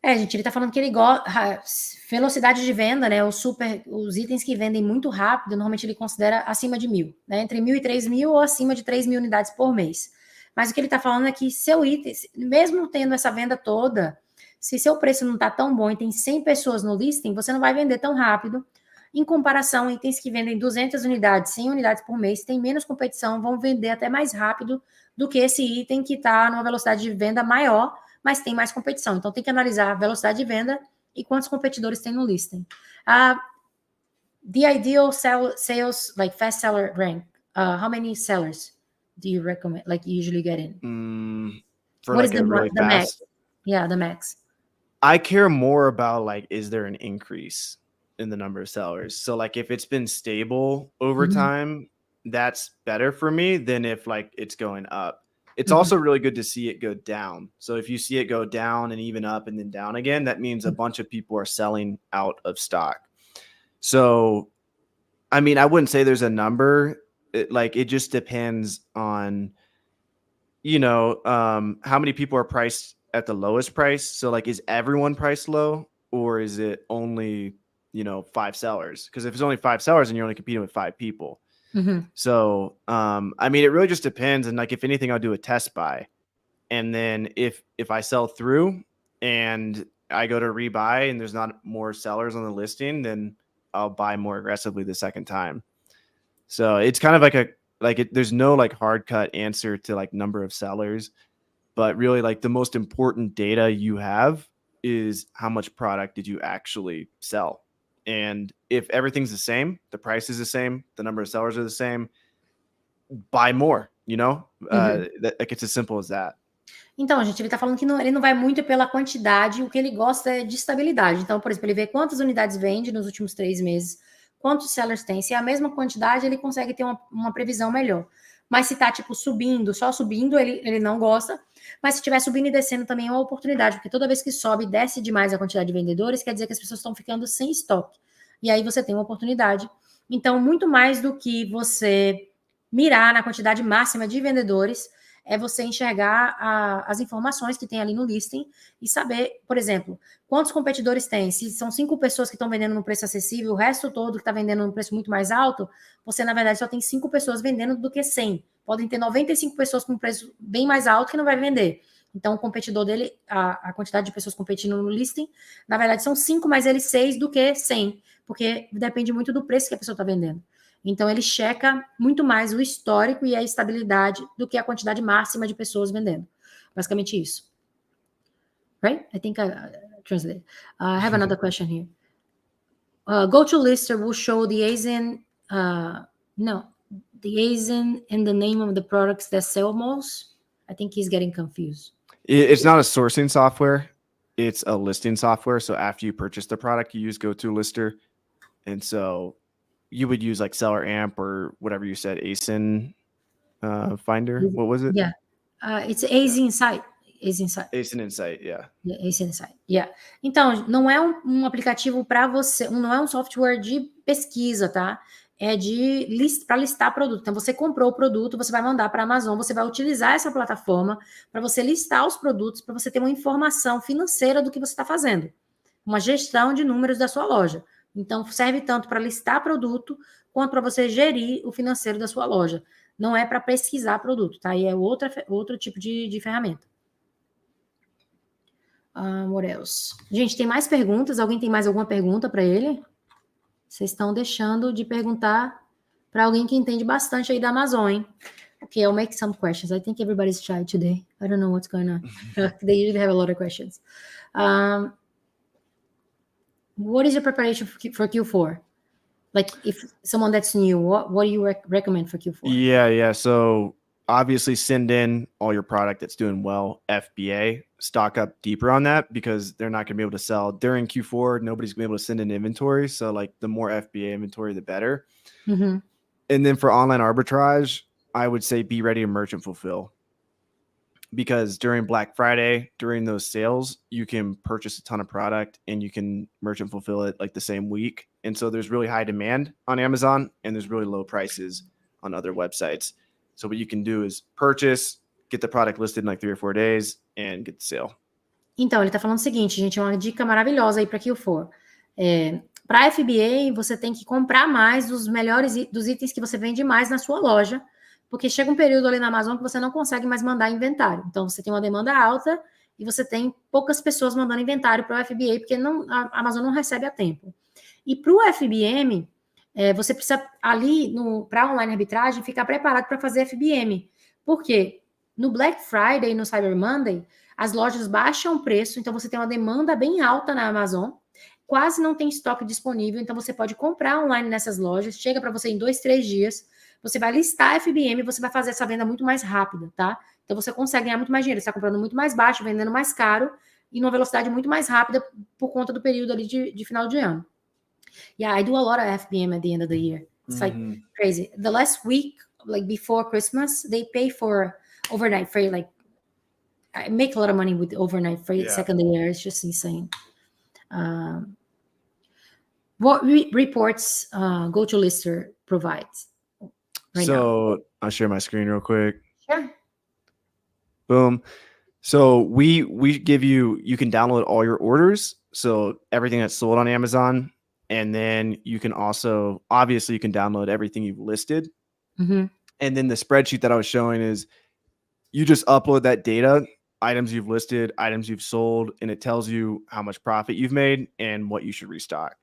Gente, ele tá falando que ele gosta velocidade de venda, né? Os itens que vendem muito rápido, normalmente ele considera acima de 1.000, né? Entre 1.000 e 3.000 ou acima de 3.000 unidades por mês. Mas o que ele tá falando é que seu item, mesmo tendo essa venda toda, se seu preço não tá tão bom e tem 100 pessoas no listing, você não vai vender tão rápido. Em comparação, itens que vendem 200 unidades, 100 unidades por mês, tem menos competição, vão vender até mais rápido do que esse item que está numa velocidade de venda maior, mas tem mais competição. Então, tem que analisar a velocidade de venda e quantos competidores tem no listing. The ideal sales, like fast seller rank, how many sellers do you recommend, like you usually get in? For like a really fast? Max? Yeah, the max. I care more about like, is there an increase in the number of sellers? So like if it's been stable over time, that's better for me than if like it's going up. It's also really good to see it go down. So if you see it go down and even up and then down again, that means a bunch of people are selling out of stock. So, I mean, I wouldn't say there's a number. It just depends on, you know, how many people are priced at the lowest price. So like, is everyone priced low, or is it only, you know, 5 sellers? Because if it's only 5 sellers and you're only competing with 5 people. So, I mean, it really just depends. And like, if anything, I'll do a test buy. And then if I sell through and I go to rebuy and there's not more sellers on the listing, then I'll buy more aggressively the second time. So it's kind of like there's no like hard cut answer to like number of sellers, but really like the most important data you have is how much product did you actually sell. And if everything's the same, the price is the same, the number of sellers are the same, buy more, you know? Like it's as simple as that. Então, gente, ele tá falando que ele não vai muito pela quantidade, o que ele gosta é de estabilidade. Então, por exemplo, ele vê quantas unidades vende nos últimos 3 meses, quantos sellers tem. Se é a mesma quantidade, ele consegue ter uma previsão melhor. Mas se tá, tipo, subindo, só subindo, ele não gosta. Mas se estiver subindo e descendo também é uma oportunidade, porque toda vez que sobe e desce demais a quantidade de vendedores, quer dizer que as pessoas estão ficando sem estoque. E aí você tem uma oportunidade. Então, muito mais do que você mirar na quantidade máxima de vendedores, é você enxergar as informações que tem ali no listing e saber, por exemplo, quantos competidores tem. Se são 5 pessoas que estão vendendo no preço acessível, o resto todo que está vendendo no preço muito mais alto, você, na verdade, só tem 5 pessoas vendendo do que 100. Podem ter 95 pessoas com um preço bem mais alto que não vai vender. Então, o competidor dele, a quantidade de pessoas competindo no listing, na verdade, são 5, mas ele 6 do que 100, porque depende muito do preço que a pessoa está vendendo. Então, ele checa muito mais o histórico e a estabilidade do que a quantidade máxima de pessoas vendendo. Basicamente isso. Right? I think I translated. I have another question here. Go to lister will show the ASIN, the ASIN and the name of the products that sell most. I think he's getting confused. It's not a sourcing software. It's a listing software. So after you purchase the product, you use Go to Lister. And so you would use like Seller Amp or whatever you said, ASIN Finder. What was it? Yeah, it's ASIN Insight. ASIN Insight, yeah. ASIN Insight, yeah. Então, não é um aplicativo para você, não é um software de pesquisa, tá? É para listar produto. Então, você comprou o produto, você vai mandar para a Amazon, você vai utilizar essa plataforma para você listar os produtos, para você ter uma informação financeira do que você está fazendo. Uma gestão de números da sua loja. Então, serve tanto para listar produto, quanto para você gerir o financeiro da sua loja. Não é para pesquisar produto, tá? E é outro tipo de ferramenta. What else? Gente, tem mais perguntas? Alguém tem mais alguma pergunta para ele? Vocês estão deixando de perguntar para alguém que entende bastante aí da Amazon, hein? Okay, I'll make some questions. I think everybody's shy today. I don't know what's going on. They usually have a lot of questions. What is your preparation for Q4? Like, if someone that's new, what do you recommend for Q4? Yeah. So obviously send in all your product that's doing well, FBA, stock up deeper on that because they're not going to be able to sell during Q4. Nobody's going to be able to send in inventory. So like the more FBA inventory, the better. And then for online arbitrage, I would say be ready to merchant fulfill. Because during Black Friday, during those sales, you can purchase a ton of product and you can merchant fulfill it like the same week. And so there's really high demand on Amazon and there's really low prices on other websites. So what you can do is purchase, get the product listed in like 3 or 4 days and get the sale. Então, ele tá falando o seguinte, gente, uma dica maravilhosa aí para Q4. Para FBA, você tem que comprar mais dos dos itens que você vende mais na sua loja, porque chega um período ali na Amazon que você não consegue mais mandar inventário. Então, você tem uma demanda alta e você tem poucas pessoas mandando inventário para o FBA, porque a Amazon não recebe a tempo. E para o FBM, você precisa ali, para online arbitragem, ficar preparado para fazer FBM. Por quê? No Black Friday e no Cyber Monday, as lojas baixam o preço, então você tem uma demanda bem alta na Amazon, quase não tem estoque disponível, então você pode comprar online nessas lojas, chega para você em 2, 3 dias, você vai listar FBM e você vai fazer essa venda muito mais rápida, tá? Então você consegue ganhar muito mais dinheiro, você está comprando muito mais baixo, vendendo mais caro e numa velocidade muito mais rápida por conta do período ali de final de ano. Yeah, I do a lot of FBM at the end of the year. It's like crazy. The last week, like before Christmas, they pay for overnight freight. Like I make a lot of money with overnight freight. Second year, it's just insane. What reports Go to Lister provides? So I'll share my screen real quick. Sure. Boom. So we give you can download all your orders. So everything that's sold on Amazon. And then you can also, obviously you can download everything you've listed. And then the spreadsheet that I was showing is you just upload that data, items you've listed, items you've sold, and it tells you how much profit you've made and what you should restock.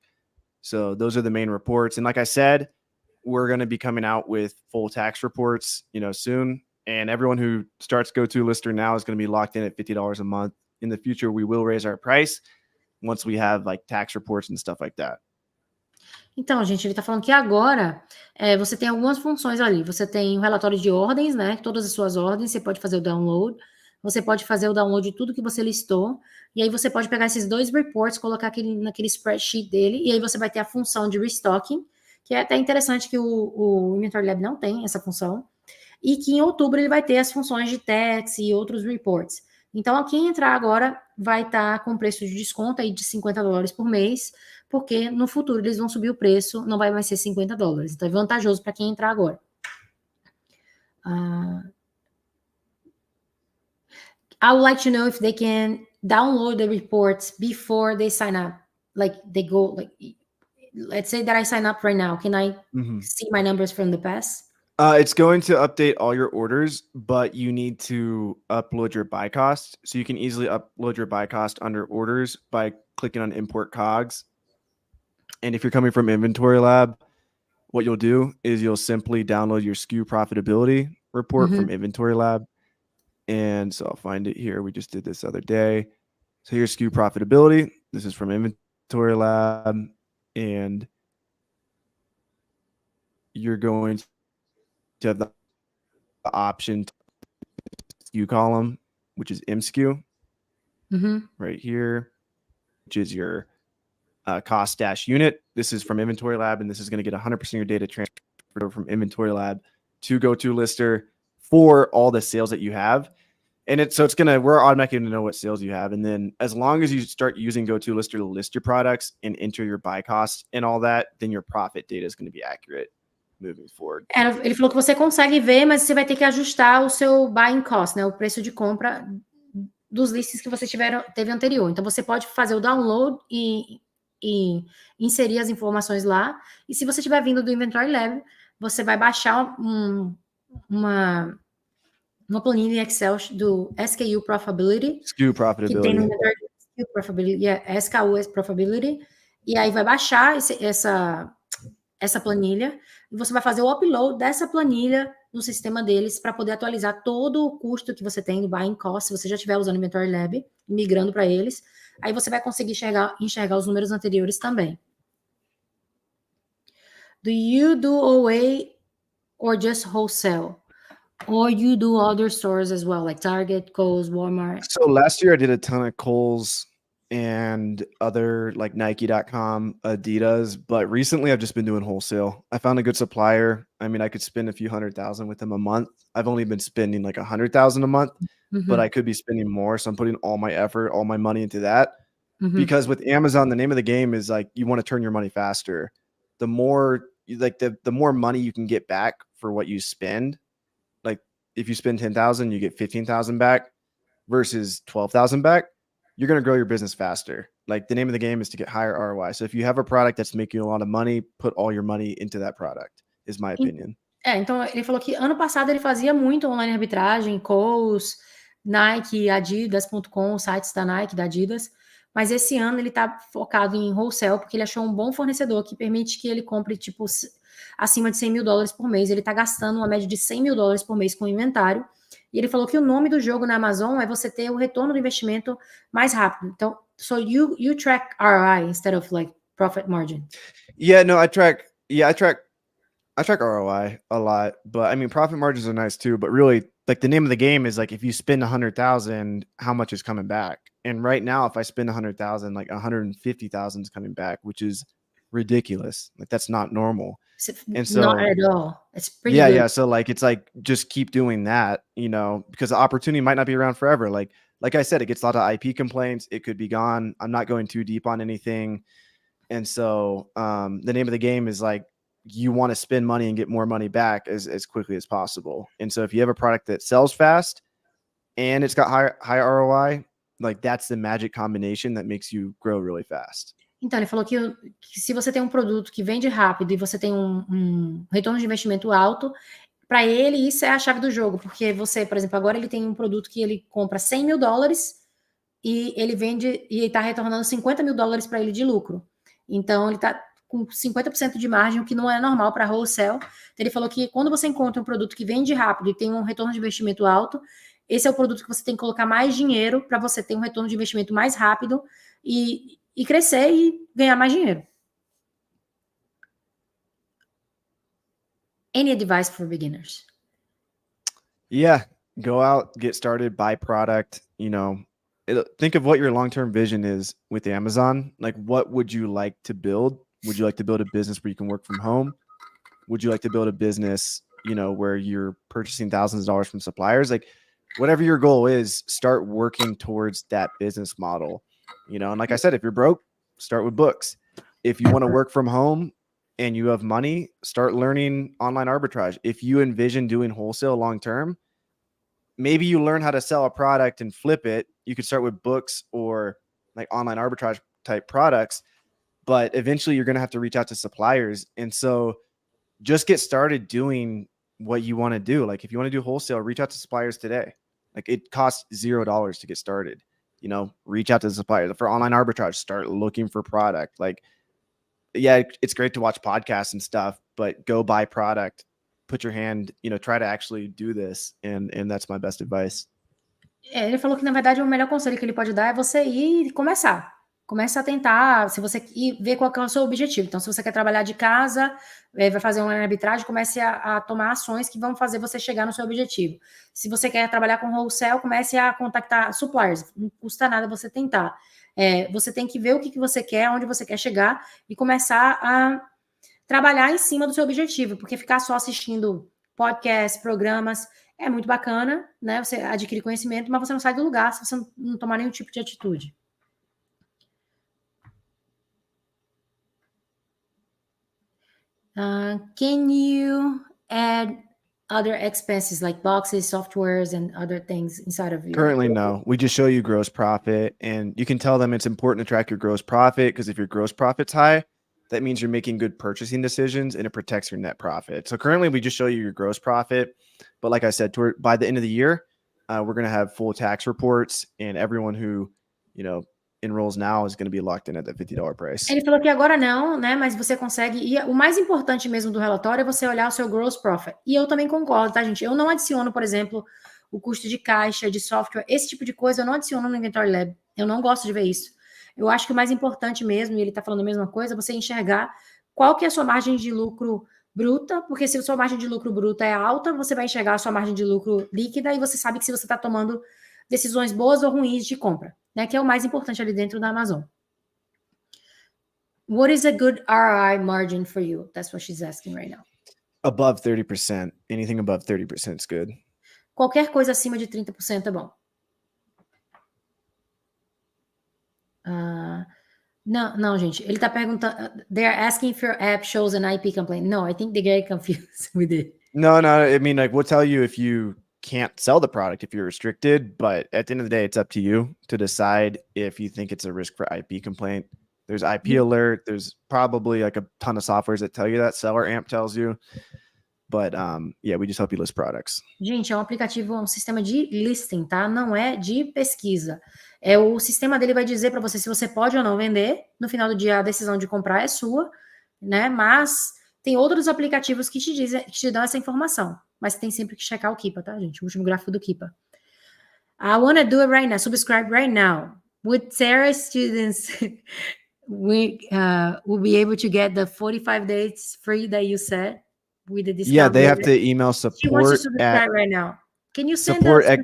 So those are the main reports. And like I said, we're going to be coming out with full tax reports, soon. And everyone who starts Go to Lister now is going to be locked in at $50 a month. In the future, we will raise our price once we have like tax reports and stuff like that. Então, gente, ele está falando que agora você tem algumas funções ali. Você tem o relatório de ordens, né? Todas as suas ordens, você pode fazer o download. Você pode fazer o download de tudo que você listou. E aí você pode pegar esses 2 reports, colocar naquele spreadsheet dele. E aí você vai ter a função de restocking, que é até interessante que o Inventory Lab não tem essa função. E que em outubro ele vai ter as funções de tax e outros reports. Então, quem entrar agora vai estar com preço de desconto aí de $50 por mês, porque no futuro eles vão subir o preço, não vai mais ser $50. Então, é vantajoso para quem entrar agora. I would like to know if they can download the reports before they sign up. Like, they go, like, let's say that I sign up right now. Can I see my numbers from the past? It's going to update all your orders, but you need to upload your buy cost. So you can easily upload your buy cost under orders by clicking on import COGS. And if you're coming from Inventory Lab, what you'll do is you'll simply download your SKU profitability report from Inventory Lab. And so I'll find it here. We just did this other day. So here's SKU profitability. This is from Inventory Lab. And you're going to have the option SKU column, which is MSKU right here, which is your cost dash unit. This is from Inventory Lab, and this is going to get 100% of your data transferred over from Inventory Lab to GoToLister for all the sales that you have. And we're automatically going to know what sales you have. And then as long as you start using GoToLister to list your products and enter your buy costs and all that, then your profit data is going to be accurate moving forward. Ele falou que você consegue ver, mas você vai ter que ajustar o seu buying cost, né? O preço de compra dos listings que você teve anterior. Então, você pode fazer o download e inserir as informações lá. E se você estiver vindo do Inventory Lab, você vai baixar uma planilha em Excel do SKU Profitability. SKU Profitability. Que tem no Inventory SKU Profitability, SKU Profitability. E aí vai baixar essa planilha, e você vai fazer o upload dessa planilha no sistema deles para poder atualizar todo o custo que você tem do buying cost, se você já estiver usando o Inventory Lab, migrando para eles, aí você vai conseguir enxergar os números anteriores também. Do you do OA or just wholesale? Or you do other stores as well, like Target, Kohl's, Walmart? So last year I did a ton of Kohl's and other like Nike.com, Adidas, but recently I've just been doing wholesale. I found a good supplier. I mean, I could spend a few $100,000 with them a month. I've only been spending like $100,000 a month, but I could be spending more. So I'm putting all my effort, all my money into that. Because with Amazon, the name of the game is like, you want to turn your money faster. The more the more money you can get back for what you spend. Like if you spend 10,000, you get 15,000 back versus 12,000 back. You're going to grow your business faster. Like the name of the game is to get higher ROI. So if you have a product that's making you a lot of money, put all your money into that product, is my opinion. Então ele falou que ano passado ele fazia muito online arbitragem, Kohl's, Nike, Adidas.com, sites da Nike, da Adidas, mas esse ano ele tá focado em wholesale, porque ele achou um bom fornecedor que permite que ele compre, tipo, acima de $100 mil por mês. Ele tá gastando uma média de $100 mil por mês com inventário. E ele falou que o nome do jogo na Amazon é você ter o retorno do investimento mais rápido. Então, so you track ROI instead of like profit margin. Yeah, no, I track ROI a lot, but I mean, profit margins are nice too, but really like the name of the game is like, if you spend 100,000, how much is coming back? And right now, if I spend 100,000, like 150,000 is coming back, which is ridiculous. Like that's not normal. And so not at all. It's pretty good. Yeah. So like, it's like, just keep doing that, you know, because the opportunity might not be around forever. Like I said, it gets a lot of IP complaints. It could be gone. I'm not going too deep on anything. And so the name of the game is like, you want to spend money and get more money back as quickly as possible. And so if you have a product that sells fast and it's got high ROI, like that's the magic combination that makes you grow really fast. Então, ele falou que se você tem um produto que vende rápido e você tem um retorno de investimento alto, para ele isso é a chave do jogo, porque você, por exemplo, agora ele tem um produto que ele compra $100 mil e ele vende e está retornando $50 mil para ele de lucro. Então, ele está com 50% de margem, o que não é normal para wholesale. Então, ele falou que quando você encontra um produto que vende rápido e tem um retorno de investimento alto, esse é o produto que você tem que colocar mais dinheiro para você ter um retorno de investimento mais rápido e crescer e ganhar mais dinheiro. Any advice for beginners? Yeah, go out, get started, buy product. You know, think of what your long-term vision is with Amazon. Like, what would you like to build? Would you like to build a business where you can work from home? Would you like to build a business, you know, where you're purchasing thousands of dollars from suppliers? Like, whatever your goal is, start working towards that business model. You know, and like I said, if you're broke, start with books. If you want to work from home and you have money, start learning online arbitrage. If you envision doing wholesale long term, maybe you learn how to sell a product and flip it. You could start with books or like online arbitrage type products, but eventually you're going to have to reach out to suppliers. And so just get started doing what you want to do. Like if you want to do wholesale, reach out to suppliers today. Like it costs $0 to get started. You know, reach out to the suppliers. For online arbitrage, start looking for product. Like, yeah, it's great to watch podcasts and stuff, but go buy product, put your hand, you know, try to actually do this. And that's my best advice. Ele falou que, na verdade, o melhor conselho que ele pode dar é você ir e começar. Começa a tentar, se você e ver qual que é o seu objetivo. Então, se você quer trabalhar de casa, vai fazer uma arbitragem, comece a tomar ações que vão fazer você chegar no seu objetivo. Se você quer trabalhar com wholesale, comece a contactar suppliers. Não custa nada você tentar. Você tem que ver o que você quer, onde você quer chegar e começar a trabalhar em cima do seu objetivo, porque ficar só assistindo podcasts, programas, é muito bacana, né? Você adquire conhecimento, mas você não sai do lugar se você não tomar nenhum tipo de atitude. Can you add other expenses like boxes, softwares, and other things inside of your... Currently, no. We just show you gross profit, and you can tell them it's important to track your gross profit because if your gross profit's high, that means you're making good purchasing decisions and it protects your net profit. So currently we just show you your gross profit. But like I said, by the end of the year, we're going to have full tax reports and everyone who, you know, enrolls now is going to be locked in at that $50 price. Ele falou que agora não, né? Mas você consegue. E o mais importante mesmo do relatório é você olhar o seu gross profit. E eu também concordo, tá, gente? Eu não adiciono, por exemplo, o custo de caixa, de software, esse tipo de coisa eu não adiciono no Inventory Lab. Eu não gosto de ver isso. Eu acho que o mais importante mesmo, e ele está falando a mesma coisa, é você enxergar qual que é a sua margem de lucro bruta, porque se a sua margem de lucro bruta é alta, você vai enxergar a sua margem de lucro líquida e você sabe que se você está tomando decisões boas ou ruins de compra, né? Que é o mais importante ali dentro da Amazon. What is a good ROI margin for you? That's what she's asking right now. Above 30%. Anything above 30% is good. Qualquer coisa acima de 30% é bom. Não, gente. Ele tá perguntando. They are asking if your app shows an IP complaint. No, I think they get confused with it. No. I mean, like, we'll tell you if you can't sell the product if you're restricted, but at the end of the day, it's up to you to decide if you think it's a risk for IP complaint. There's IP alert. There's probably like a ton of softwares that tell you that. Seller Amp tells you. But yeah, we just help you list products. Gente, é um aplicativo, um sistema de listing, tá? Não é de pesquisa. O sistema dele vai dizer para você se você pode ou não vender. No final do dia, a decisão de comprar é sua, né? Mas tem outros aplicativos que te dão essa informação. Mas tem sempre que checar o Keepa, tá, gente? O último gráfico do Keepa. I want to do it right now. Subscribe right now. With Sarah students, we will be able to get the 45 days free that you said. With the discount. Yeah, they have to email support. She wants to subscribe right now. Can you send support us?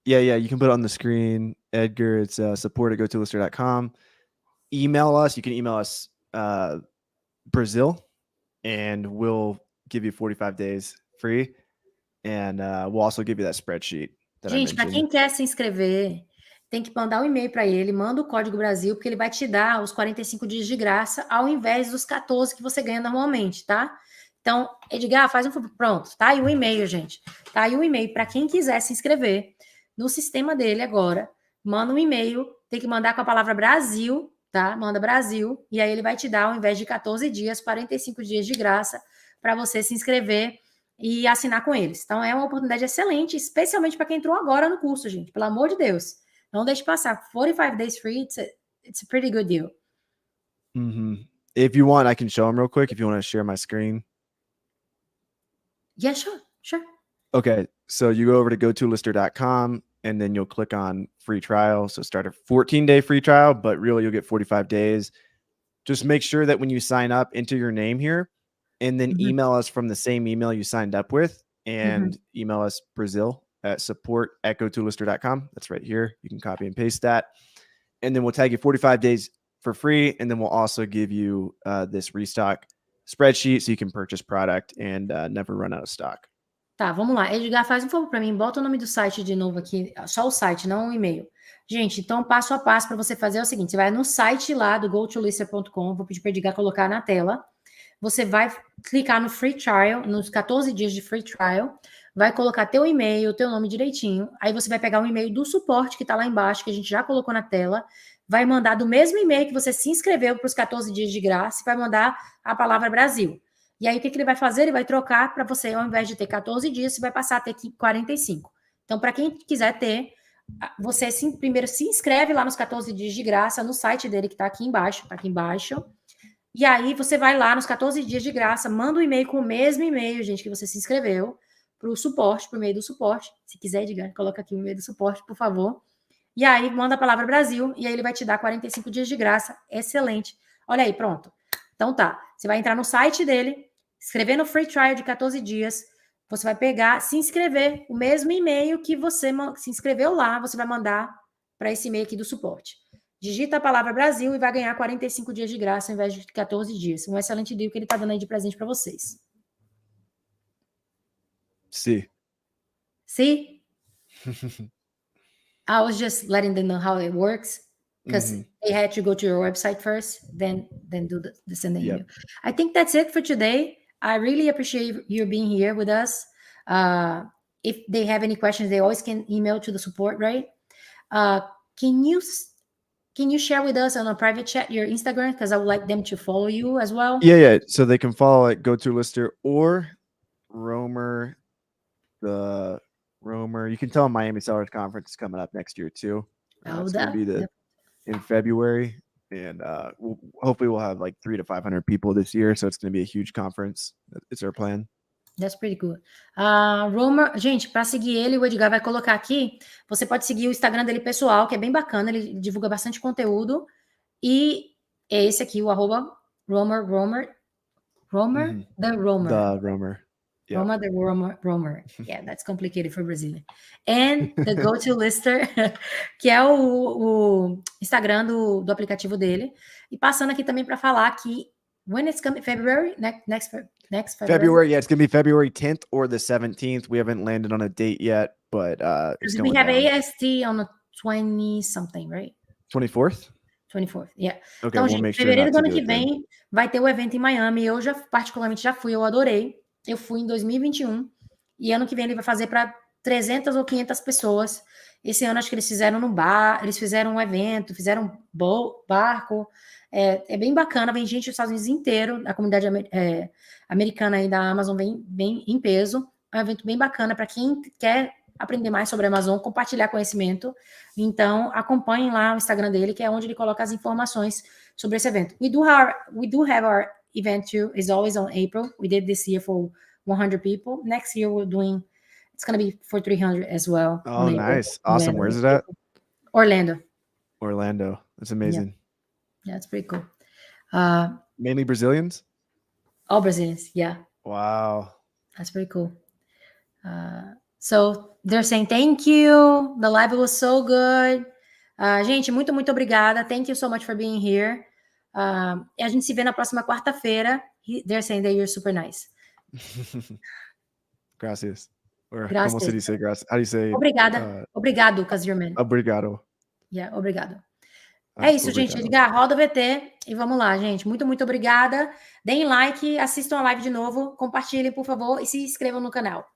Yeah, you can put it on the screen, Edgar. It's support@gotolister.com. Email us. You can email us Brazil, and we'll give you 45 days free, and we'll also give you that spreadsheet. Gente, para quem quer se inscrever, tem que mandar um e-mail para ele, manda o código Brasil, porque ele vai te dar os 45 dias de graça, ao invés dos 14 que você ganha normalmente, tá? Então, Edgar, faz um favor. Pronto, tá aí o e-mail, gente. Tá aí o e-mail para quem quiser se inscrever no sistema dele agora. Manda um e-mail, tem que mandar com a palavra Brasil, tá? Manda Brasil, e aí ele vai te dar, ao invés de 14 dias, 45 dias de graça para você se inscrever e assinar com eles. Então, é uma oportunidade excelente, especialmente para quem entrou agora no curso, gente. Pelo amor de Deus. Não deixe passar. 45 days free, it's a pretty good deal. If you want, I can show them real quick if you want to share my screen. Yeah, sure. Okay, so you go over to gotolister.com and then you'll click on free trial. So start a 14-day free trial, but really you'll get 45 days. Just make sure that when you sign up, enter your name here. and then email us from the same email you signed up with, and email us Brazil at support@go2lister.com. That's right here. You can copy and paste that. And then we'll tag you 45 days for free. And then we'll also give you this restock spreadsheet so you can purchase product and never run out of stock. Tá, vamos lá. Edgar, faz um favor para mim, bota o nome do site de novo aqui, só o site, não o e-mail. Gente, então passo a passo para você fazer é o seguinte, você vai no site lá do gotolister.com, vou pedir para o Edgar colocar na tela, você vai clicar no free trial, nos 14 dias de free trial, vai colocar teu e-mail, teu nome direitinho, aí você vai pegar o e-mail do suporte que está lá embaixo, que a gente já colocou na tela, vai mandar do mesmo e-mail que você se inscreveu para os 14 dias de graça, e vai mandar a palavra Brasil. E aí, o que ele vai fazer? Ele vai trocar para você, ao invés de ter 14 dias, você vai passar a ter 45. Então, para quem quiser ter, você primeiro se inscreve lá nos 14 dias de graça, no site dele, que está aqui embaixo, E aí, você vai lá nos 14 dias de graça, manda um e-mail com o mesmo e-mail, gente, que você se inscreveu, para o suporte, por meio do suporte. Se quiser, Edgar, coloca aqui o e-mail do suporte, por favor. E aí, manda a palavra Brasil, e aí ele vai te dar 45 dias de graça. Excelente. Olha aí, pronto. Então tá, você vai entrar no site dele, escrever no free trial de 14 dias, você vai pegar, se inscrever, o mesmo e-mail que você se inscreveu lá, você vai mandar para esse e-mail aqui do suporte. Digita a palavra Brasil e vai ganhar 45 dias de graça ao invés de 14 dias. Um excelente deal que ele está dando aí de presente para vocês. See. See? I was just letting them know how it works. Because they had to go to your website first, then do the sending email. I think that's it for today. I really appreciate you being here with us. If they have any questions, they always can email to the support, right? Can you share with us on a private chat your Instagram? Because I would like them to follow you as well. Yeah. So they can follow at GoToLister or Romer. The Romer. You can tell Miami Sellers Conference is coming up next year too. It's going to be in February, and hopefully we'll have like 300 to 500 people this year, so it's going to be a huge conference. It's our plan. That's pretty good. Romer, gente, para seguir ele, o Edgar vai colocar aqui. Você pode seguir o Instagram dele pessoal, que é bem bacana, ele divulga bastante conteúdo. E é esse aqui, o @Romer. The Romer. Yeah. Roma the Romer. Yeah, that's complicated for Brazilian. And the GoToLister, que é o Instagram do aplicativo dele. E passando aqui também para falar que when it's coming, February, next February. Yeah, it's going to be February 10th or the 17th. We haven't landed on a date yet, but it's going we have down. AST on the 20-something, right? 24th? 24th, yeah. Okay, então, we'll gente, make sure fevereiro do not ano to que do it vem vai ter o evento em Miami. Eu particularmente já fui, eu adorei. Eu fui em 2021 e ano que vem ele vai fazer para 300 ou 500 pessoas. Esse ano acho que eles fizeram no bar, eles fizeram um evento, fizeram barco. É bem bacana, vem gente dos Estados Unidos inteiro, a comunidade americana aí da Amazon vem em peso. É um evento bem bacana para quem quer aprender mais sobre a Amazon, compartilhar conhecimento. Então, acompanhem lá o Instagram dele, que é onde ele coloca as informações sobre esse evento. We do have our event too. It's always on April. We did this year for 100 people. Next year we're doing, it's going to be for 300 as well. Oh, nice. Awesome. Where's it at? Orlando. That's amazing. Yeah, it's pretty cool. Mainly Brazilians? All Brazilians, yeah. Wow. That's pretty cool. So they're saying thank you. The live was so good. Gente, muito, muito obrigada. Thank you so much for being here. E a gente se vê na próxima quarta-feira. They're saying that you're super nice. Gracias. Or Gracias. como se dice gracias? How do you say? Obrigada. Obrigado, because you're man. Obrigado. Yeah, obrigado. É isso, gente. Edgar, roda o VT e vamos lá, gente. Muito, muito obrigada. Deem like, assistam a live de novo, compartilhem, por favor, e se inscrevam no canal.